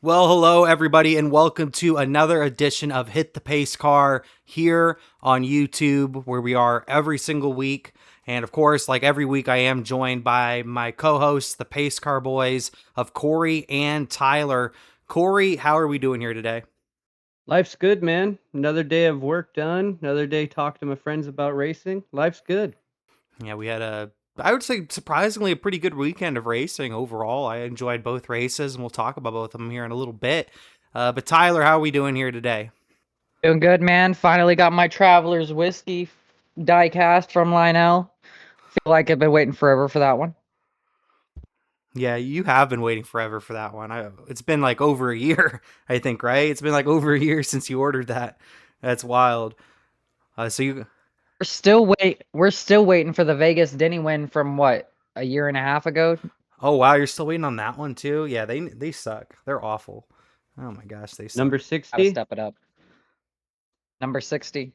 Well, hello everybody, and welcome to another edition of Hit the Pacecar here on YouTube, where we are every single week. And of course, like every week, I am joined by my co-hosts, the Pacecar boys of Cory and Tyler. Cory, how are we doing here today? Life's good, man. Another day of work done. Another day talk to my friends about racing. Life's good. Yeah, we had I would say, surprisingly, a pretty good weekend of racing overall. I enjoyed both races, and we'll talk about both of them here in a little bit. But Tyler, how are we doing here today? Doing good, man. Finally got my Traveler's Whiskey die cast from Lionel. Feel like I've been waiting forever for that one. Yeah, you have been waiting forever for that one. It's been like over a year, I think, right? It's been like over a year since you ordered that. That's wild. So you, We're still waiting for the Vegas Denny win from what, a year and a half ago? oh wow, you're still waiting on that one too? Yeah, they suck. They're awful. Oh my gosh, they Number suck. Gotta 60. step it up. Number 60.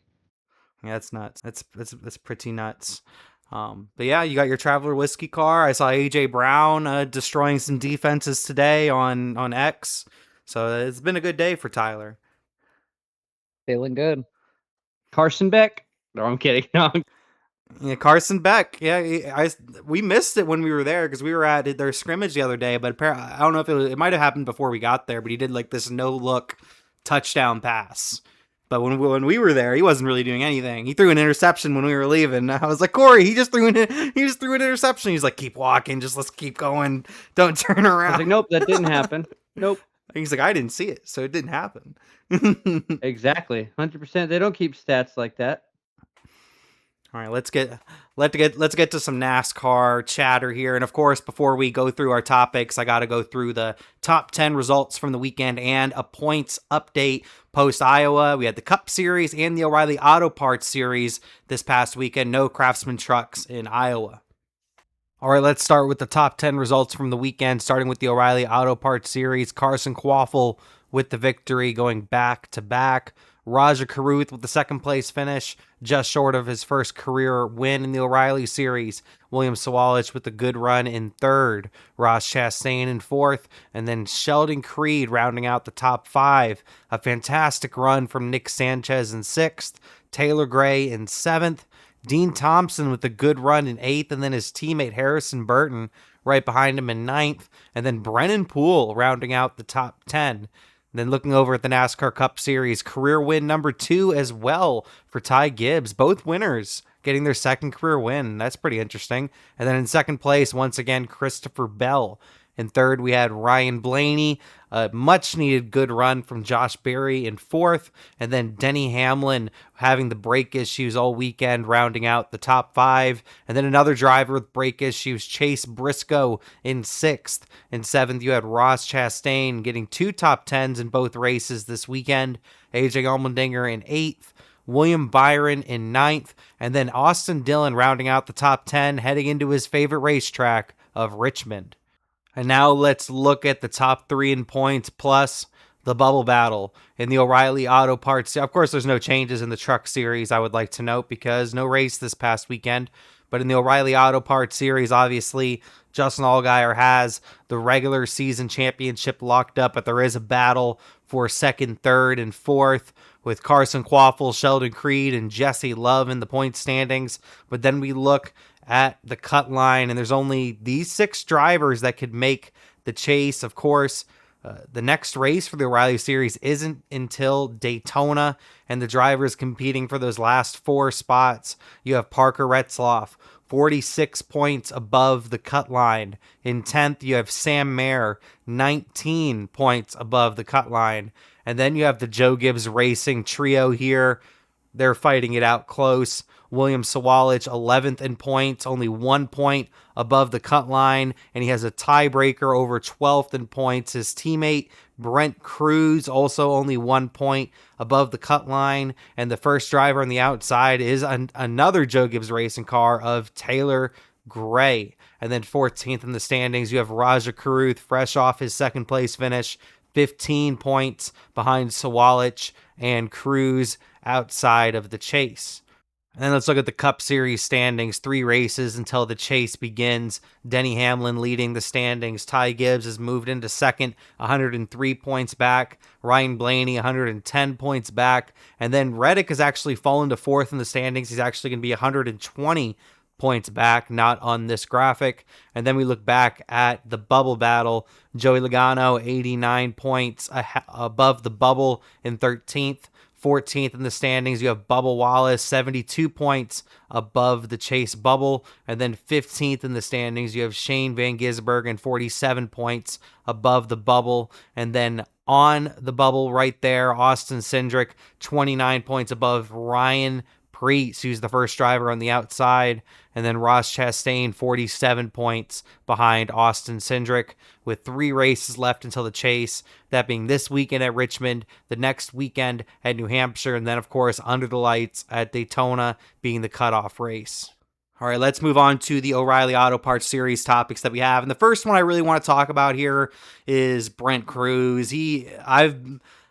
Yeah, that's nuts. That's pretty nuts. But yeah, you got your Traveler whiskey car. I saw AJ Brown destroying some defenses today on X. So it's been a good day for Tyler. Feeling good. Carson Beck. No, I'm kidding. No, Yeah, Carson Beck. Yeah, we missed it when we were there because we were at their scrimmage the other day. But apparently, I don't know if it might have happened before we got there. But he did like this no look touchdown pass. But when we were there, he wasn't really doing anything. He threw an interception when we were leaving. I was like, Cory, he just threw an interception. He's like, keep walking, just let's keep going. Don't turn I was around. like, nope, that didn't happen. Nope. He's like, I didn't see it, so it didn't happen. Exactly. 100%. They don't keep stats like that. All right, let's get to some NASCAR chatter here, and of course, before we go through our topics, I got to go through the top 10 results from the weekend and a points update post Iowa. We had the Cup Series and the O'Reilly Auto Parts Series this past weekend. No Craftsman trucks in Iowa. All right, let's start with the top 10 results from the weekend, starting with the O'Reilly Auto Parts Series. Carson Kvapil with the victory, going back to back. Raja Caruth with the second place finish, just short of his first career win in the O'Reilly Series. William Sawalich with a good run in third. Ross Chastain in fourth. And then Sheldon Creed rounding out the top five. A fantastic run from Nick Sanchez in sixth. Taylor Gray in seventh. Dean Thompson with a good run in eighth. And then his teammate Harrison Burton right behind him in ninth. And then Brennan Poole rounding out the top 10. Then looking over at the NASCAR Cup Series, career win number 2 as well for Ty Gibbs. Both winners getting their second career win. That's pretty interesting. And then in second place, once again, Christopher Bell. In third, we had Ryan Blaney, a much needed good run from Josh Berry in fourth. And then Denny Hamlin having the brake issues all weekend, rounding out the top five. And then another driver with brake issues, Chase Briscoe in sixth. In seventh, you had Ross Chastain getting 2 top 10s in both races this weekend. AJ Allmendinger in eighth. William Byron in ninth. And then Austin Dillon rounding out the top 10, heading into his favorite racetrack of Richmond. And now let's look at the top 3 in points plus the bubble battle in the O'Reilly Auto Parts. Of course, there's no changes in the truck series, I would like to note, because no race this past weekend. But in the O'Reilly Auto Parts series, obviously, Justin Allgaier has the regular season championship locked up, but there is a battle for second, third, and fourth with Carson Kvapil, Sheldon Creed, and Jesse Love in the point standings. But then we look at the cut line, and there's only these 6 drivers that could make the chase. Of course, the next race for the O'Reilly Series isn't until Daytona, and the drivers competing for those last 4 spots, you have Parker Retzloff, 46 points above the cut line. In 10th, you have Sam Mayer, 19 points above the cut line. And then you have the Joe Gibbs Racing trio here. They're fighting it out close. William Sawalich, 11th in points, only 1 point above the cut line, and he has a tiebreaker over 12th in points. His teammate, Brent Cruz, also only 1 point above the cut line, and the first driver on the outside is another Joe Gibbs Racing car of Taylor Gray. And then 14th in the standings, you have Raja Caruth, fresh off his second place finish, 15 points behind Sawalich and Cruz outside of the chase. And then let's look at the Cup Series standings. 3 races until the chase begins. Denny Hamlin leading the standings. Ty Gibbs has moved into second, 103 points back. Ryan Blaney, 110 points back. And then Reddick has actually fallen to fourth in the standings. He's actually going to be 120 points back, not on this graphic. And then we look back at the bubble battle. Joey Logano, 89 points above the bubble in 13th. 14th in the standings, you have Bubba Wallace, 72 points above the chase bubble. And then 15th in the standings, you have Shane Van Gisbergen, 47 points above the bubble. And then on the bubble right there, Austin Cindric, 29 points above Ryan Preece, who's the first driver on the outside. And then Ross Chastain, 47 points behind Austin Cindric, with 3 races left until the chase, that being this weekend at Richmond, the next weekend at New Hampshire, and then, of course, under the lights at Daytona being the cutoff race. All right, let's move on to the O'Reilly Auto Parts Series topics that we have. And the first one I really want to talk about here is Brent Cruz.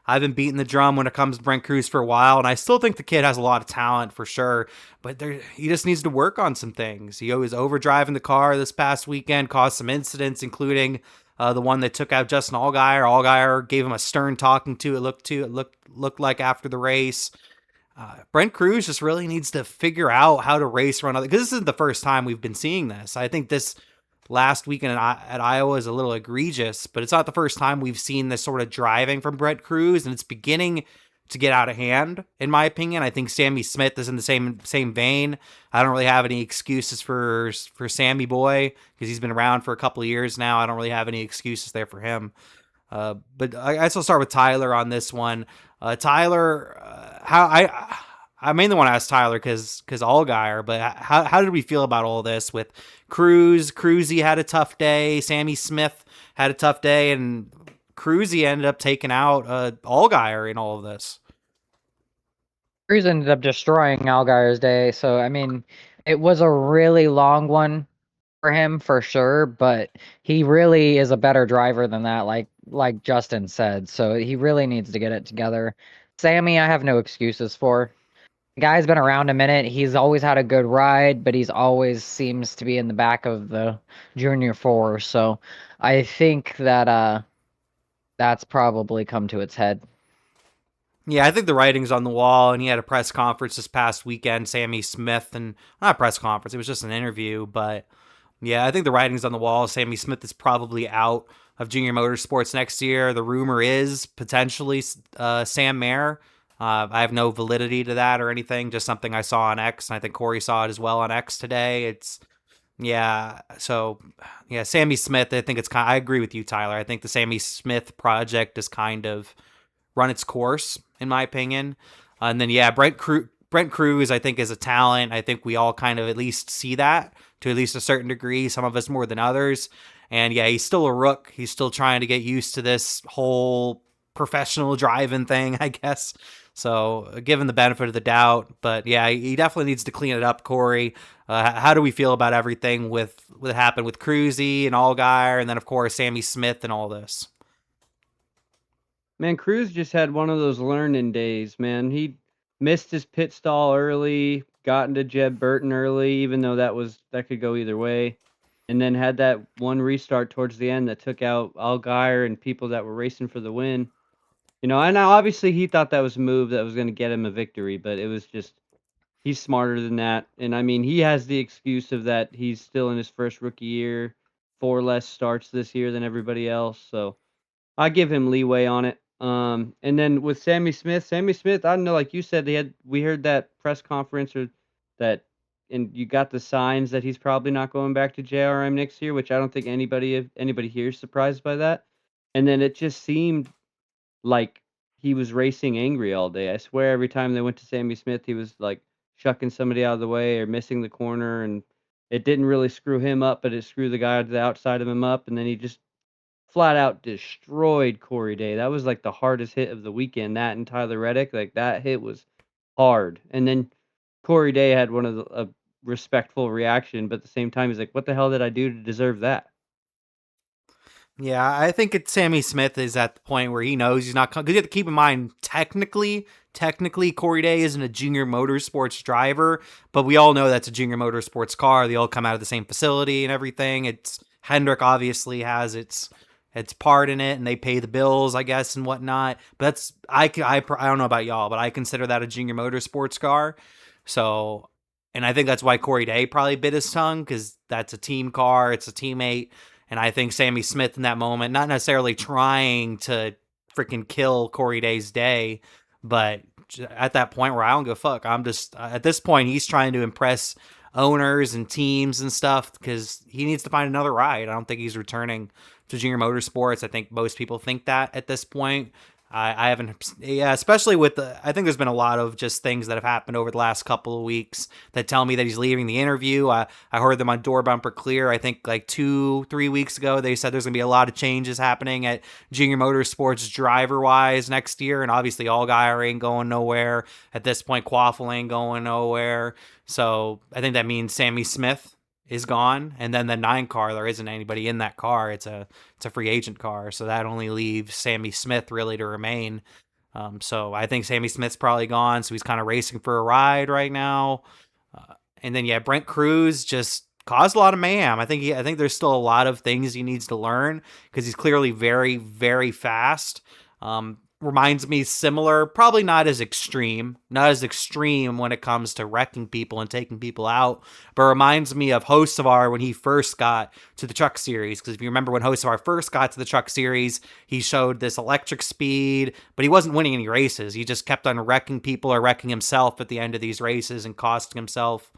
I've been beating the drum when it comes to Brent Cruz for a while, and I still think the kid has a lot of talent for sure, but he just needs to work on some things. He was overdriving the car this past weekend, caused some incidents, including the one that took out Justin Allgaier. Allgaier gave him a stern talking to. It looked like after the race. Brent Cruz just really needs to figure out how to race around other, because this isn't the first time we've been seeing this. I think this last weekend at Iowa is a little egregious, but it's not the first time we've seen this sort of driving from Brent Cruz, and it's beginning to get out of hand, in my opinion. I think Sammy Smith is in the same vein. I don't really have any excuses for Sammy boy, because he's been around for a couple of years now. I don't really have any excuses there for him. But I guess I'll start with Tyler on this one. Tyler, I mainly want to ask Tyler because Allgaier, but how did we feel about all this with Cruz? Cruzy had a tough day. Sammy Smith had a tough day, and Cruzy ended up taking out Allgaier in all of this. Cruz ended up destroying Allgaier's day. So, I mean, it was a really long one for him for sure, but he really is a better driver than that, like Justin said. So he really needs to get it together. Sammy, I have no excuses for. The guy's been around a minute. He's always had a good ride, but he's always seems to be in the back of the junior four. So I think that that's probably come to its head. Yeah, I think the writing's on the wall, and he had a press conference this past weekend, Sammy Smith, and not a press conference, it was just an interview, but yeah, I think the writing's on the wall. Sammy Smith is probably out of junior motorsports next year. The rumor is potentially Sam Mayer. I have no validity to that or anything, just something I saw on X, and I think Cory saw it as well on X today. Sammy Smith, I think I agree with you, Tyler. I think the Sammy Smith project is kind of run its course, in my opinion. And then, Brent Cruz, I think, is a talent. I think we all kind of at least see that to at least a certain degree, some of us more than others. And yeah, he's still a rook. He's still trying to get used to this whole professional driving thing, I guess. So give him the benefit of the doubt. But yeah, he definitely needs to clean it up, Cory. How do we feel about everything with what happened with Cruzy and Allgaier, and then, of course, Sammy Smith and all this? Man, Cruz just had one of those learning days, man. He missed his pit stall early, got into Jeb Burton early, even though that could go either way. And then had that one restart towards the end that took out Allgaier and people that were racing for the win. You know, and now obviously he thought that was a move that was going to get him a victory, but it was just, he's smarter than that. And I mean, he has the excuse of that he's still in his first rookie year, 4 less starts this year than everybody else. So I give him leeway on it. And then with Sammy Smith, I don't know, like you said, we heard that press conference that, and you got the signs that he's probably not going back to JRM next year, which I don't think anybody here is surprised by that. And then it just seemed like he was racing angry all day. I swear every time they went to Sammy Smith, he was like shucking somebody out of the way or missing the corner, and it didn't really screw him up, but it screwed the guy to the outside of him up, and then he just flat out destroyed Cory Day. That was like the hardest hit of the weekend. That and Tyler Reddick, like that hit was hard. And then Cory Day had a respectful reaction, but at the same time, he's like, "What the hell did I do to deserve that?" Yeah, I think Sammy Smith is at the point where he knows he's not, because you have to keep in mind, technically, Corey Day isn't a junior motorsports driver, but we all know that's a junior motorsports car. They all come out of the same facility and everything. It's Hendrick obviously has its part in it, and they pay the bills, I guess, and whatnot. But I don't know about y'all, but I consider that a junior motorsports car. So, and I think that's why Corey Day probably bit his tongue, because that's a team car, it's a teammate. And I think Sammy Smith in that moment, not necessarily trying to freaking kill Corey Day's day, but at that point where I don't give a fuck. I'm just, at this point, he's trying to impress owners and teams and stuff because he needs to find another ride. I don't think he's returning to junior motorsports. I think most people think that at this point. I haven't, yeah, especially with I think there's been a lot of just things that have happened over the last couple of weeks that tell me that he's leaving the interview. I heard them on Door Bumper Clear. I think like 2-3 weeks ago, they said there's going to be a lot of changes happening at Junior Motorsports driver wise next year. And obviously, Allgaier ain't going nowhere. At this point, Kvapil ain't going nowhere. So I think that means Sammy Smith is gone, and then the 9 car, there isn't anybody in that car. It's a free agent car, so that only leaves Sammy Smith really to remain. So I think Sammy Smith's probably gone, so he's kind of racing for a ride right now. And then yeah, Brent Cruz just caused a lot of mayhem. I think there's still a lot of things he needs to learn because he's clearly very, very fast. Reminds me similar, probably not as extreme when it comes to wrecking people and taking people out, but reminds me of Hocevar when he first got to the Truck Series. Because if you remember when Hocevar first got to the Truck Series, he showed this electric speed, but he wasn't winning any races. He just kept on wrecking people or wrecking himself at the end of these races and costing himself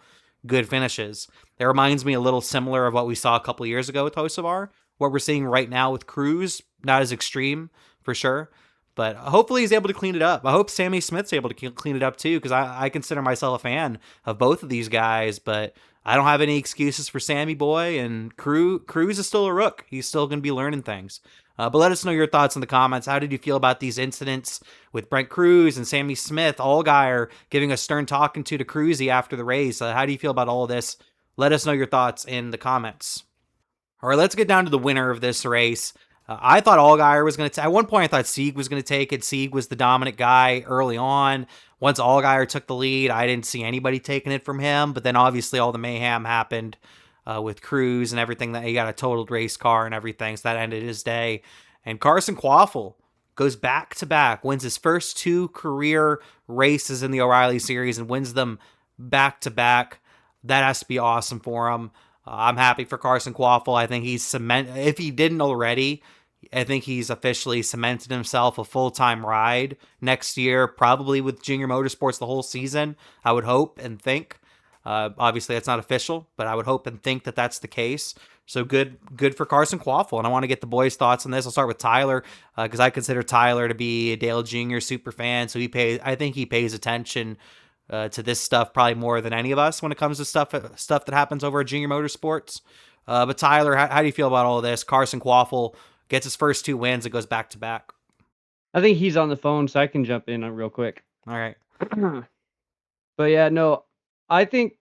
good finishes. That reminds me a little similar of what we saw a couple of years ago with Hocevar. What we're seeing right now with Cruz, not as extreme for sure. But hopefully he's able to clean it up. I hope Sammy Smith's able to clean it up too, because I consider myself a fan of both of these guys, but I don't have any excuses for Sammy Boy, and Cruz is still a rook. He's still going to be learning things. But let us know your thoughts in the comments. How did you feel about these incidents with Brent Cruz and Sammy Smith? Allgaier giving a stern talking to Cruzy after the race. How do you feel about all of this? Let us know your thoughts in the comments. All right, let's get down to the winner of this race. I thought Allgaier was going to, at one point I thought Sieg was going to take it. Sieg was the dominant guy early on. Once Allgaier took the lead, I didn't see anybody taking it from him. But then obviously all the mayhem happened with Cruz and everything. That he got a totaled race car and everything. So that ended his day. And Carson Kvapil goes back to back, wins his first 2 career races in the O'Reilly Series and wins them back to back. That has to be awesome for him. I'm happy for Carson Kvapil. I think he's if he didn't already, I think he's officially cemented himself a full-time ride next year, probably with Junior Motorsports the whole season. I would hope and think. Obviously, that's not official, but I would hope and think that that's the case. So good for Carson Kvapil. And I want to get the boys' thoughts on this. I'll start with Tyler because I consider Tyler to be a Dale Jr. super fan. So I think he pays attention to this stuff probably more than any of us when it comes to stuff that happens over at Junior Motorsports. But Tyler, how do you feel about all of this? Carson Kvapil gets his first 2 wins and goes back to back. I think he's on the phone, so I can jump in real quick. All right. But yeah, no, I think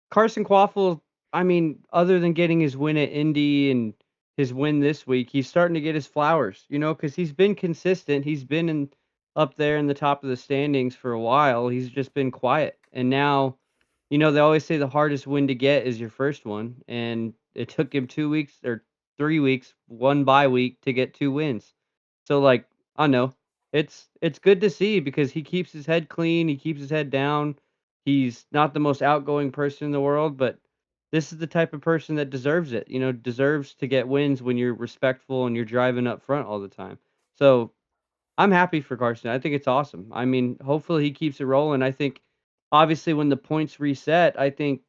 Carson Kvapil, I mean, other than getting his win at Indy and his win this week, he's starting to get his flowers, because he's been consistent. He's been up there in the top of the standings for a while. He's just been quiet. And now, they always say the hardest win to get is your first one. And it took him 2 weeks or 3 weeks, 1 bye week to get 2 wins. So, I know it's good to see because he keeps his head clean. He keeps his head down. He's not the most outgoing person in the world, but this is the type of person that deserves it. Deserves to get wins when you're respectful and you're driving up front all the time. So I'm happy for Carson. I think it's awesome. I mean, hopefully he keeps it rolling. I think obviously when the points reset, I think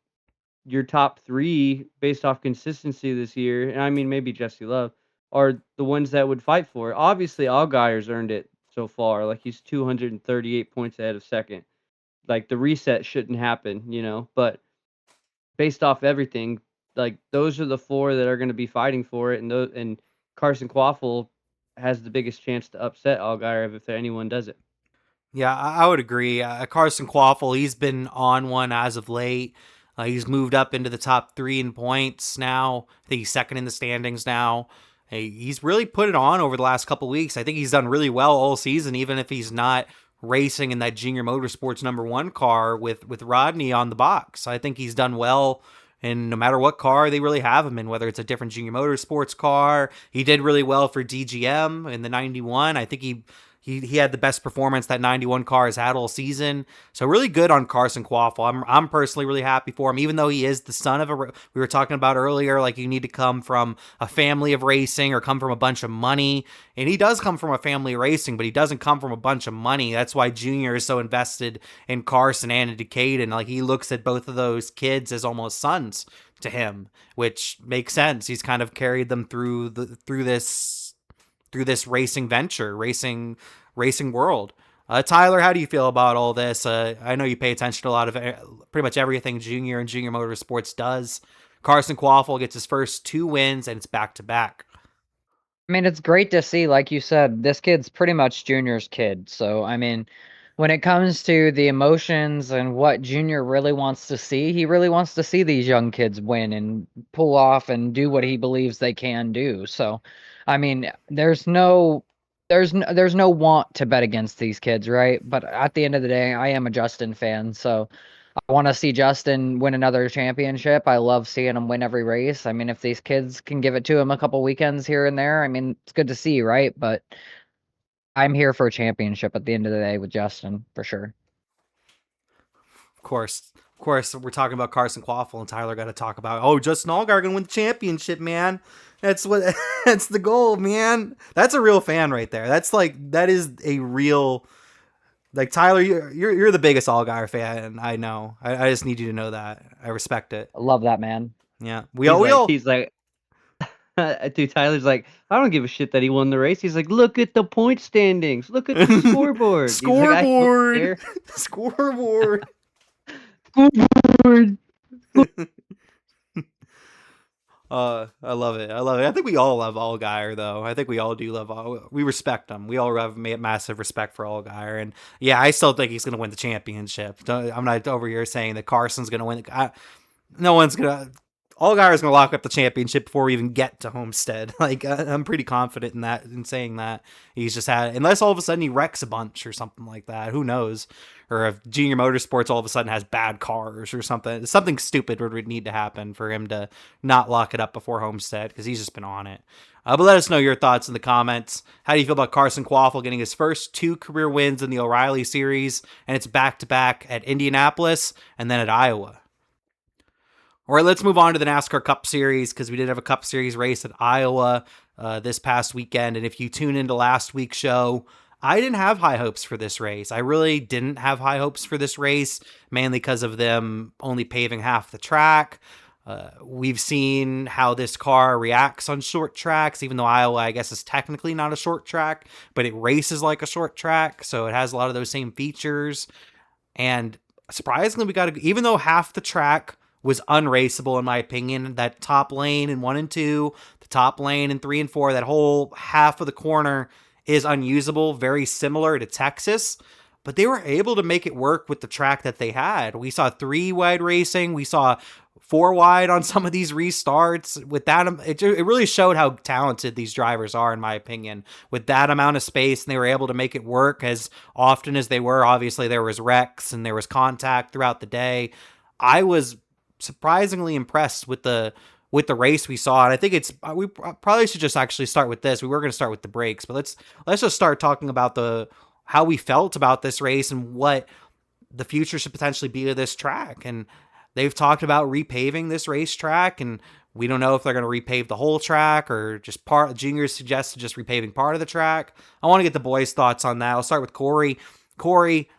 your top 3 based off consistency this year, and I mean maybe Jesse Love, are the ones that would fight for it. Obviously, Allgaier's earned it so far. He's 238 points ahead of second. The reset shouldn't happen, but based off everything, those are the 4 that are going to be fighting for it, and Carson Kvapil has the biggest chance to upset Allgaier if anyone does it. Yeah, I would agree. Carson Kvapil, he's been on one as of late. He's moved up into the top 3 in points now. I think he's second in the standings now. Hey, he's really put it on over the last couple weeks. I think he's done really well all season, even if he's not racing in that Junior Motorsports #1 car with Rodney on the box. I think he's done well. And no matter what car they really have him in, whether it's a different Junior Motorsports car, he did really well for DGM in the 91. I think he had the best performance that 91 car has had all season. So really good on Carson Kvapil. I'm personally really happy for him, even though he is the son of we were talking about earlier, like you need to come from a family of racing or come from a bunch of money. And he does come from a family of racing, but he doesn't come from a bunch of money. That's why Junior is so invested in Carson and in Decatur. And like he looks at both of those kids as almost sons to him, which makes sense. He's kind of carried them through this racing venture, racing world. Tyler, how do you feel about all this? I know you pay attention to a lot of pretty much everything Junior and Junior Motorsports does. Carson Kvapil gets his first 2 wins, and it's back to back. I mean, it's great to see, like you said, this kid's pretty much Junior's kid. So, I mean, when it comes to the emotions and what Junior really wants to see, he really wants to see these young kids win and pull off and do what he believes they can do. So, I mean, there's no want to bet against these kids, right? But at the end of the day, I am a Justin fan, so I want to see Justin win another championship. I love seeing him win every race. I mean, if these kids can give it to him a couple weekends here and there, I mean, it's good to see, right? But I'm here for a championship at the end of the day with Justin, for sure. Of course, we're talking about Carson Kvapil, and Tyler got to talk about, Justin Allgaier gonna win the championship, man. That's what that's the goal, man. That's a real fan right there. That is a real. Like Tyler, you're the biggest Allgaier fan I know. I just need you to know that. I respect it. I love that, man. Yeah, He's like, dude, Tyler's like, I don't give a shit that he won the race. He's like, look at the point standings. Look at the scoreboard. He's like, I don't care. Scoreboard. Scoreboard. I love it. I think we all love Allgaier, though. I think we all do love we respect him. We all have massive respect for Allgaier, and yeah, I still think he's going to win the championship. I'm not over here saying that Carson's going to win. No one's gonna. Allgaier's gonna lock up the championship before we even get to Homestead. Like I'm pretty confident in that, in saying that. He's just had, unless all of a sudden he wrecks a bunch or something like that. Who knows? Or if Junior Motorsports all of a sudden has bad cars or something. Something stupid would need to happen for him to not lock it up before Homestead, because he's just been on it. But let us know your thoughts in the comments. How do you feel about Carson Kvapil getting his first 2 career wins in the O'Reilly Series, and it's back to back at Indianapolis and then at Iowa? All right, let's move on to the NASCAR Cup Series, because we did have a Cup Series race at Iowa this past weekend. And if you tune into last week's show, I didn't have high hopes for this race. I really didn't have high hopes for this race, mainly because of them only paving half the track. We've seen how this car reacts on short tracks, even though Iowa, I guess, is technically not a short track, but it races like a short track, so it has a lot of those same features. And surprisingly, even though half the track was unraceable, in my opinion, that top lane in 1 and 2, the top lane in 3 and 4, that whole half of the corner is unusable, very similar to Texas, but they were able to make it work with the track that they had. We saw 3 wide racing. We saw 4 wide on some of these restarts. With that, it really showed how talented these drivers are, in my opinion. With that amount of space, and they were able to make it work as often as they were. Obviously, there was wrecks and there was contact throughout the day. I was surprisingly impressed with the race we saw, and I think we probably should just actually start with this. We were going to start with the breaks, but let's just start talking about how we felt about this race and what the future should potentially be of this track. And they've talked about repaving this racetrack, and we don't know if they're going to repave the whole track or just part. Juniors suggested just repaving part of the track. I want to get the boys' thoughts on that. I'll start with Cory. Cory,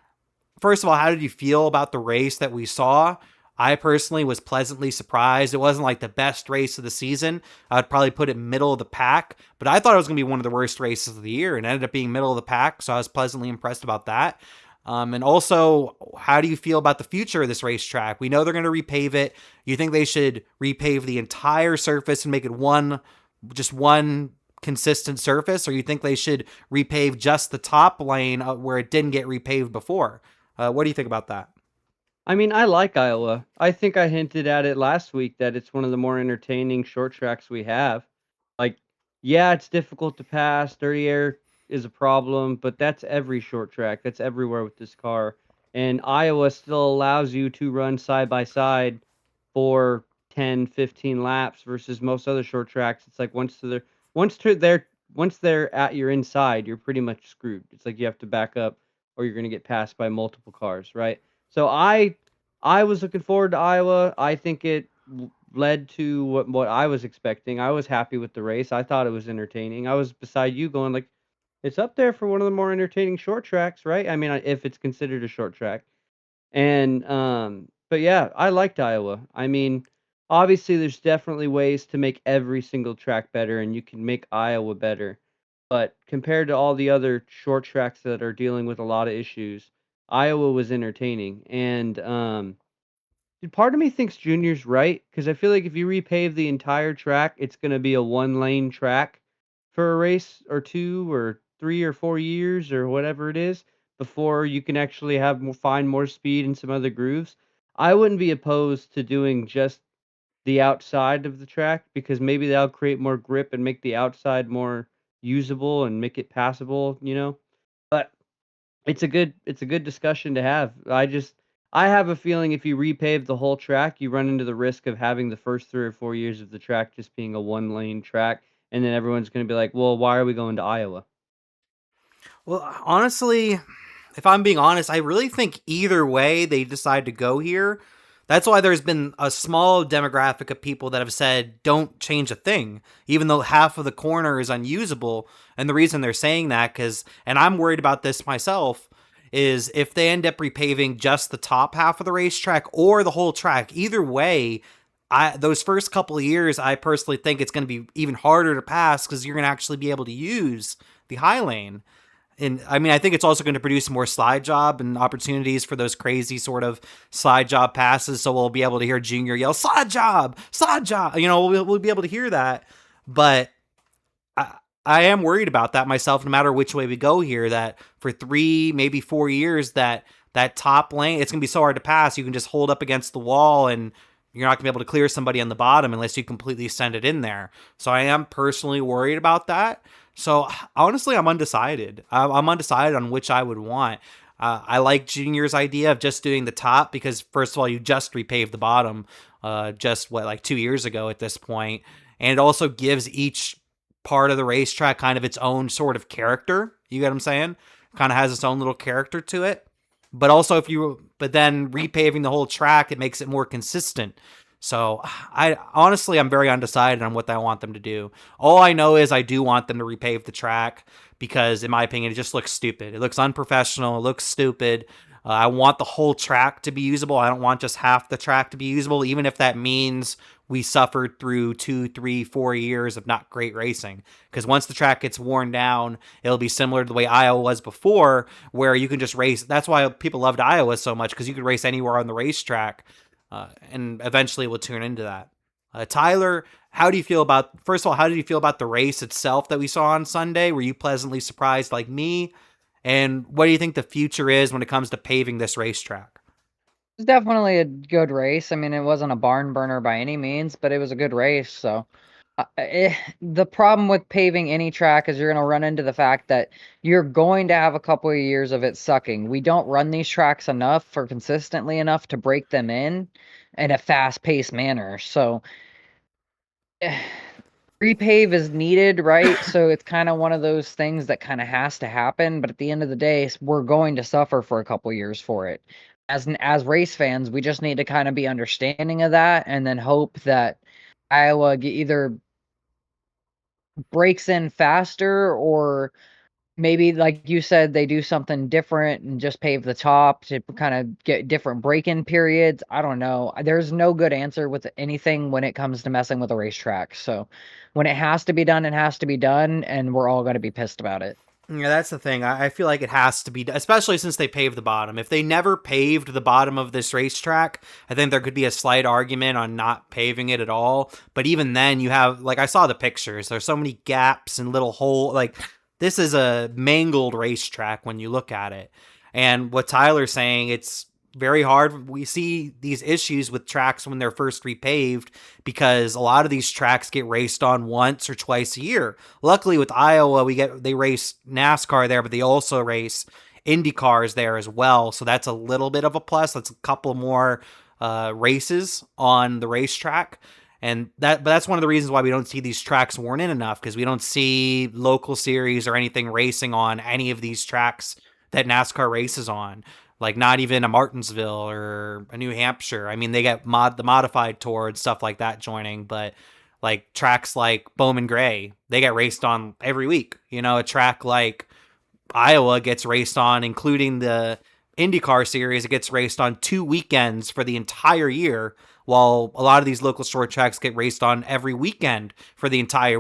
first of all, how did you feel about the race that we saw? I personally was pleasantly surprised. It wasn't like the best race of the season. I would probably put it middle of the pack, but I thought it was going to be one of the worst races of the year, and ended up being middle of the pack, so I was pleasantly impressed about that. And also, how do you feel about the future of this racetrack? We know they're going to repave it. You think they should repave the entire surface and make it just one consistent surface, or you think they should repave just the top lane where it didn't get repaved before? What do you think about that? I mean, I like Iowa. I think I hinted at it last week that it's one of the more entertaining short tracks we have. Like, Yeah, it's difficult to pass. Dirty air is a problem, but that's every short track. That's everywhere with this car. And Iowa still allows you to run side by side for 10, 15 laps versus most other short tracks. It's like once they're at your inside, you're pretty much screwed. It's like you have to back up or you're going to get passed by multiple cars, right? So I was looking forward to Iowa. I think it led to what I was expecting. I was happy with the race. I thought it was entertaining. I was beside you going like, it's up there for one of the more entertaining short tracks, right? I mean, if it's considered a short track. And but yeah, I liked Iowa. I mean, obviously there's definitely ways to make every single track better and you can make Iowa better. But compared to all the other short tracks that are dealing with a lot of issues, Iowa was entertaining. And dude, part of me thinks Junior's right because I feel like if you repave the entire track, it's going to be a one-lane track for a race or 2 or 3 or 4 years or whatever it is before you can actually find more speed in some other grooves. I wouldn't be opposed to doing just the outside of the track because maybe that'll create more grip and make the outside more usable and make it passable, you know? But it's a good discussion to have. I have a feeling if you repave the whole track, you run into the risk of having the first 3 or 4 years of the track just being a one-lane track, and then everyone's gonna be like, "Well, why are we going to Iowa?" Well, honestly, if I'm being honest, I really think either way they decide to go here. That's why there's been a small demographic of people that have said, don't change a thing, even though half of the corner is unusable. And the reason they're saying that, and I'm worried about this myself, is if they end up repaving just the top half of the racetrack or the whole track, either way, those first couple of years, I personally think it's going to be even harder to pass because you're going to actually be able to use the high lane. And I mean, I think it's also going to produce more slide job and opportunities for those crazy sort of slide job passes. So we'll be able to hear Junior yell, slide job, slide job. You know, we'll be able to hear that. But I am worried about that myself, no matter which way we go here, that for 3, maybe 4 years, that top lane, it's going to be so hard to pass. You can just hold up against the wall and you're not going to be able to clear somebody on the bottom unless you completely send it in there. So I am personally worried about that. So honestly, I'm undecided. I'm undecided on which I would want. I like Junior's idea of just doing the top because, first of all, you just repaved the bottom like 2 years ago at this point. And it also gives each part of the racetrack kind of its own sort of character. You get what I'm saying? Kind of has its own little character to it. But also, but then repaving the whole track, it makes it more consistent. So I'm very undecided on what I want them to do. All I know is I do want them to repave the track because, in my opinion, it just looks stupid. It looks unprofessional. It looks stupid. I want the whole track to be usable. I don't want just half the track to be usable, even if that means we suffered through 2, 3, 4 years of not great racing. Because once the track gets worn down, it'll be similar to the way Iowa was before, where you can just race. That's why people loved Iowa so much, because you could race anywhere on the racetrack. And eventually it will turn into that. Tyler, first of all, how did you feel about the race itself that we saw on Sunday? Were you pleasantly surprised like me? And what do you think the future is when it comes to paving this racetrack? It's definitely a good race. I mean, it wasn't a barn burner by any means, but it was a good race. So, the problem with paving any track is you're going to run into the fact that you're going to have a couple of years of it sucking. We don't run these tracks enough or consistently enough to break them in a fast-paced manner. So, repave is needed, right? So it's kind of one of those things that kind of has to happen. But at the end of the day, we're going to suffer for a couple years for it. As race fans, we just need to kind of be understanding of that, and then hope that Iowa either breaks in faster, or maybe, like you said, they do something different and just pave the top to kind of get different break-in periods. I don't know. There's no good answer with anything when it comes to messing with a racetrack. So when it has to be done, it has to be done, and we're all going to be pissed about it. Yeah, that's the thing. I feel like it has to be, especially since they paved the bottom. If they never paved the bottom of this racetrack, I think there could be a slight argument on not paving it at all. But even then, you have, like, I saw the pictures. There's so many gaps and little holes. Like, this is a mangled racetrack when you look at it. And what Tyler's saying, very hard. We see these issues with tracks when they're first repaved because a lot of these tracks get raced on once or twice a year. Luckily with Iowa, they race NASCAR there, but they also race Indy cars there as well. So that's a little bit of a plus. That's a couple more races on the racetrack. But that's one of the reasons why we don't see these tracks worn in enough, because we don't see local series or anything racing on any of these tracks that NASCAR races on. Like not even a Martinsville or a New Hampshire. I mean, they get the modified tour and stuff like that joining, but like tracks like Bowman Gray, they get raced on every week. A track like Iowa gets raced on, including the IndyCar series. It gets raced on 2 weekends for the entire year, while a lot of these local short tracks get raced on every weekend for the entire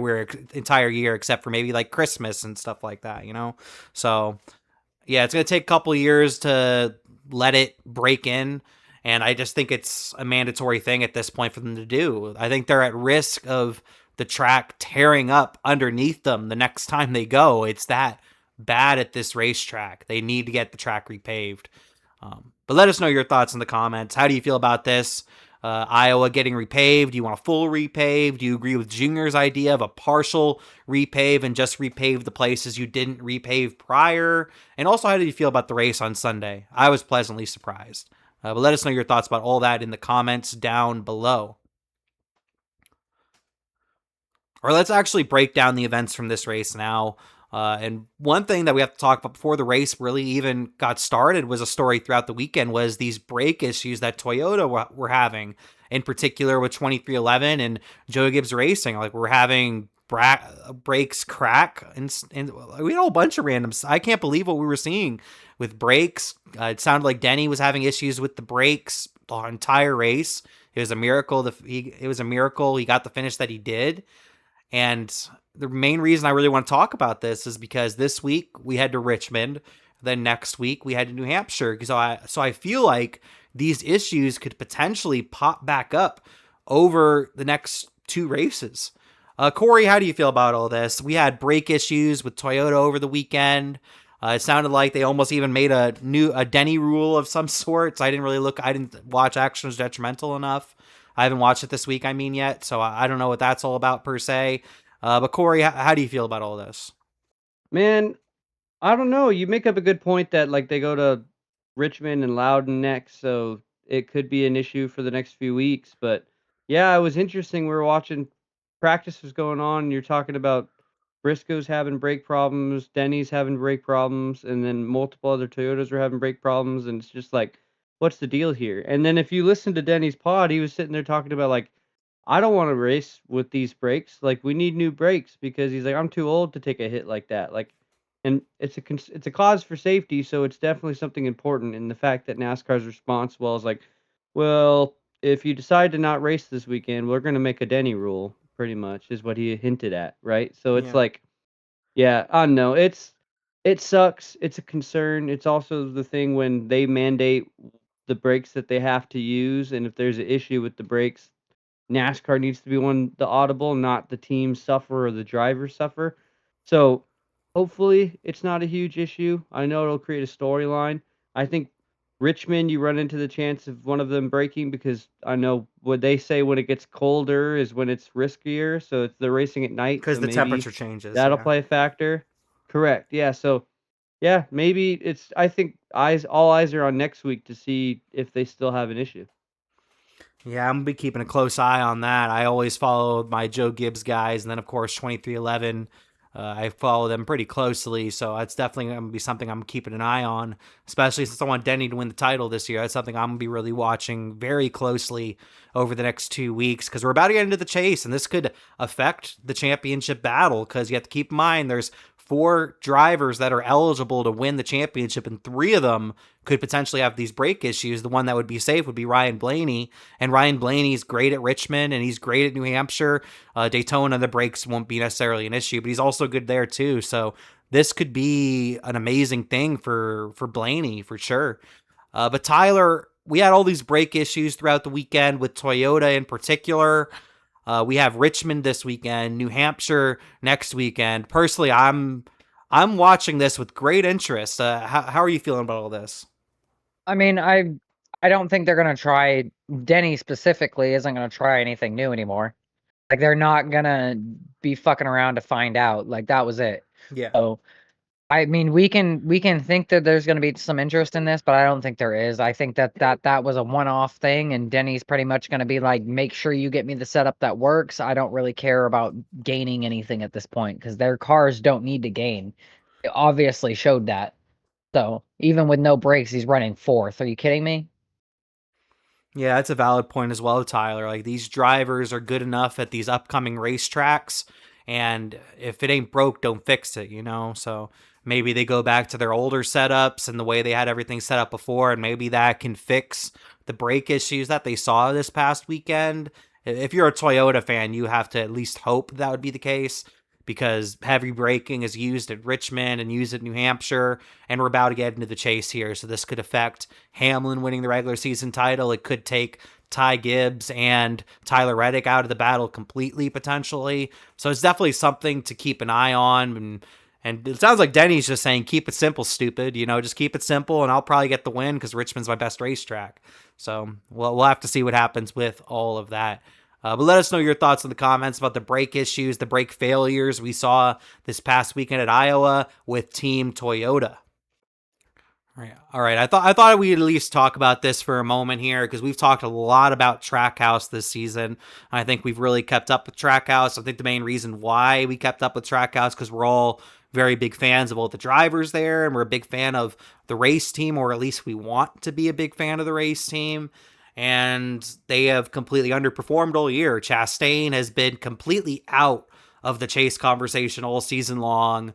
year, except for maybe like Christmas and stuff like that. So yeah, it's going to take a couple years to let it break in. And I just think it's a mandatory thing at this point for them to do. I think they're at risk of the track tearing up underneath them the next time they go. It's that bad at this racetrack. They need to get the track repaved. But let us know your thoughts in the comments. How do you feel about this? Iowa getting repaved? Do you want a full repave? Do you agree with Junior's idea of a partial repave and just repave the places you didn't repave prior? And also, how did you feel about the race on Sunday? I was pleasantly surprised. But let us know your thoughts about all that in the comments down below. Or let's actually break down the events from this race now. And one thing that we have to talk about before the race really even got started was a story throughout the weekend was these brake issues that Toyota were having, in particular with 2311 and Joe Gibbs Racing. Like we're having brakes crack and we had a whole bunch of randoms. I can't believe what we were seeing with brakes. It sounded like Denny was having issues with the brakes the entire race. It was a miracle. It was a miracle he got the finish that he did. And the main reason I really want to talk about this is because this week we head to Richmond. Then next week we head to New Hampshire. So I feel like these issues could potentially pop back up over the next 2 races. Cory, how do you feel about all this? We had brake issues with Toyota over the weekend. It sounded like they almost even made a Denny rule of some sorts. I didn't watch Action Was Detrimental enough. I haven't watched it this week, yet, so I don't know what that's all about per se. But Cory, how do you feel about all this? Man, I don't know. You make up a good point that like they go to Richmond and Loudon next, so it could be an issue for the next few weeks. But yeah, it was interesting. We were watching practice was going on, and you're talking about Briscoe's having brake problems, Denny's having brake problems, and then multiple other Toyotas were having brake problems, and it's just like, what's the deal here? And then if you listen to Denny's pod, he was sitting there talking about like, I don't want to race with these brakes. Like we need new brakes because he's like, I'm too old to take a hit like that. Like, and it's a cause for safety, so it's definitely something important. And the fact that NASCAR's response was like, well, if you decide to not race this weekend, we're going to make a Denny rule. Pretty much is what he hinted at, right? So it's like, yeah, I don't know. It sucks. It's a concern. It's also the thing when they mandate the brakes that they have to use, and if there's an issue with the brakes, NASCAR needs to be the audible, not the team suffer or the driver suffer. So hopefully it's not a huge issue. I know it'll create a storyline. I think Richmond, you run into the chance of one of them breaking because I know what they say when it gets colder is when it's riskier. So if they're racing at night, Because so the maybe temperature changes. that'll Yeah. play a factor. Correct. Yeah. So yeah, maybe it's. I think all eyes are on next week to see if they still have an issue. Yeah, I'm gonna be keeping a close eye on that. I always follow my Joe Gibbs guys, and then of course 2311. I follow them pretty closely, so that's definitely gonna be something I'm keeping an eye on. Especially since I want Denny to win the title this year. That's something I'm gonna be really watching very closely over the next 2 weeks because we're about to get into the chase, and this could affect the championship battle. Because you have to keep in mind there's 4 drivers that are eligible to win the championship, and 3 of them could potentially have these brake issues. The one that would be safe would be Ryan Blaney, and Ryan Blaney's great at Richmond and he's great at New Hampshire. Daytona, the brakes won't be necessarily an issue, but he's also good there too. So this could be an amazing thing for Blaney for sure. But Tyler, we had all these brake issues throughout the weekend with Toyota in particular. We have Richmond this weekend, New Hampshire next weekend. Personally, I'm watching this with great interest. How are you feeling about all this? I mean, I don't think they're gonna try. Denny specifically isn't gonna try anything new anymore. Like they're not gonna be fucking around to find out. Like that was it. Yeah. So I mean, we can think that there's going to be some interest in this, but I don't think there is. I think that was a one-off thing, and Denny's pretty much going to be like, make sure you get me the setup that works. I don't really care about gaining anything at this point because their cars don't need to gain. It obviously showed that. So even with no brakes, he's running fourth. Are you kidding me? Yeah, that's a valid point as well, Tyler. Like these drivers are good enough at these upcoming racetracks, and if it ain't broke, don't fix it, you know? So maybe they go back to their older setups and the way they had everything set up before, and maybe that can fix the brake issues that they saw this past weekend. If you're a Toyota fan, you have to at least hope that would be the case because heavy braking is used at Richmond and used at New Hampshire, and we're about to get into the chase here. So this could affect Hamlin winning the regular season title. It could take Ty Gibbs and Tyler Reddick out of the battle completely, potentially. So it's definitely something to keep an eye on. And it sounds like Denny's just saying, keep it simple, stupid. You know, just keep it simple, and I'll probably get the win because Richmond's my best racetrack. So we'll have to see what happens with all of that. But let us know your thoughts in the comments about the brake issues, the brake failures we saw this past weekend at Iowa with Team Toyota. All right. I thought we'd at least talk about this for a moment here because we've talked a lot about Trackhouse this season. I think we've really kept up with Trackhouse. I think the main reason why we kept up with Trackhouse because we're all very big fans of all the drivers there, and we're a big fan of the race team, or at least we want to be a big fan of the race team. And they have completely underperformed all year. Chastain has been completely out of the chase conversation all season long.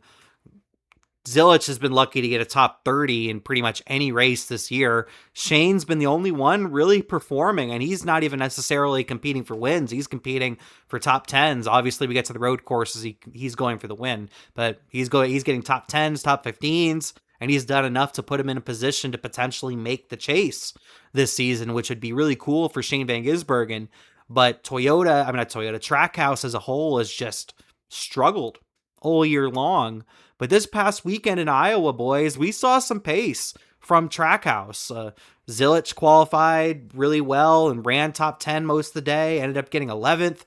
Zilich has been lucky to get a top 30 in pretty much any race this year. Shane's been the only one really performing, and he's not even necessarily competing for wins. He's competing for top 10s. Obviously, we get to the road courses, he's going for the win, but he's getting top 10s, top 15s, and he's done enough to put him in a position to potentially make the chase this season, which would be really cool for Shane Van Gisbergen. But Trackhouse as a whole has just struggled all year long. But this past weekend in Iowa, boys, we saw some pace from Trackhouse. Zilich qualified really well and ran top 10 most of the day, ended up getting 11th.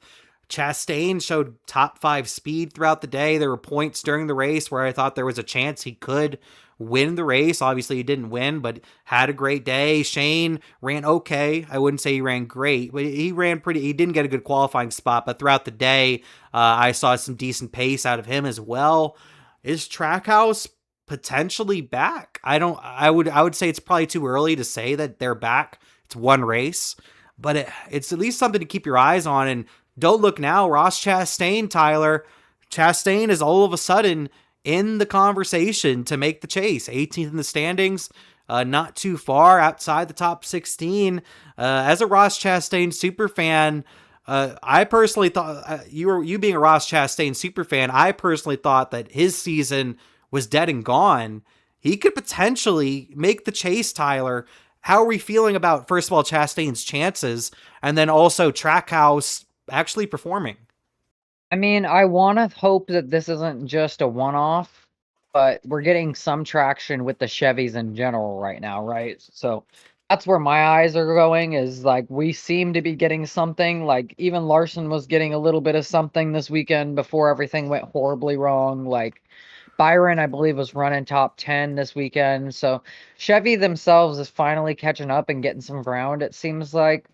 Chastain showed top 5 speed throughout the day. There were points during the race where I thought there was a chance he could win the race. Obviously, he didn't win, but had a great day. Shane ran okay. I wouldn't say he ran great, but he ran pretty. He didn't get a good qualifying spot, but throughout the day, I saw some decent pace out of him as well. Is Trackhouse potentially back? I would say it's probably too early to say that they're back. It's one race, but it's at least something to keep your eyes on. And don't look now, Ross Chastain, Tyler. Chastain is all of a sudden in the conversation to make the chase. 18th in the standings, not too far outside the top 16. As a Ross Chastain super fan, I personally thought you being a Ross Chastain super fan, I personally thought that his season was dead and gone. He could potentially make the chase, Tyler. How are we feeling about, first of all, Chastain's chances, and then also Trackhouse actually performing? I mean, I want to hope that this isn't just a one-off, but we're getting some traction with the Chevys in general right now, right? So that's where my eyes are going, is like we seem to be getting something. Like even Larson was getting a little bit of something this weekend before everything went horribly wrong. Like Byron, I believe, was running top 10 this weekend. So Chevy themselves is finally catching up and getting some ground, it seems like.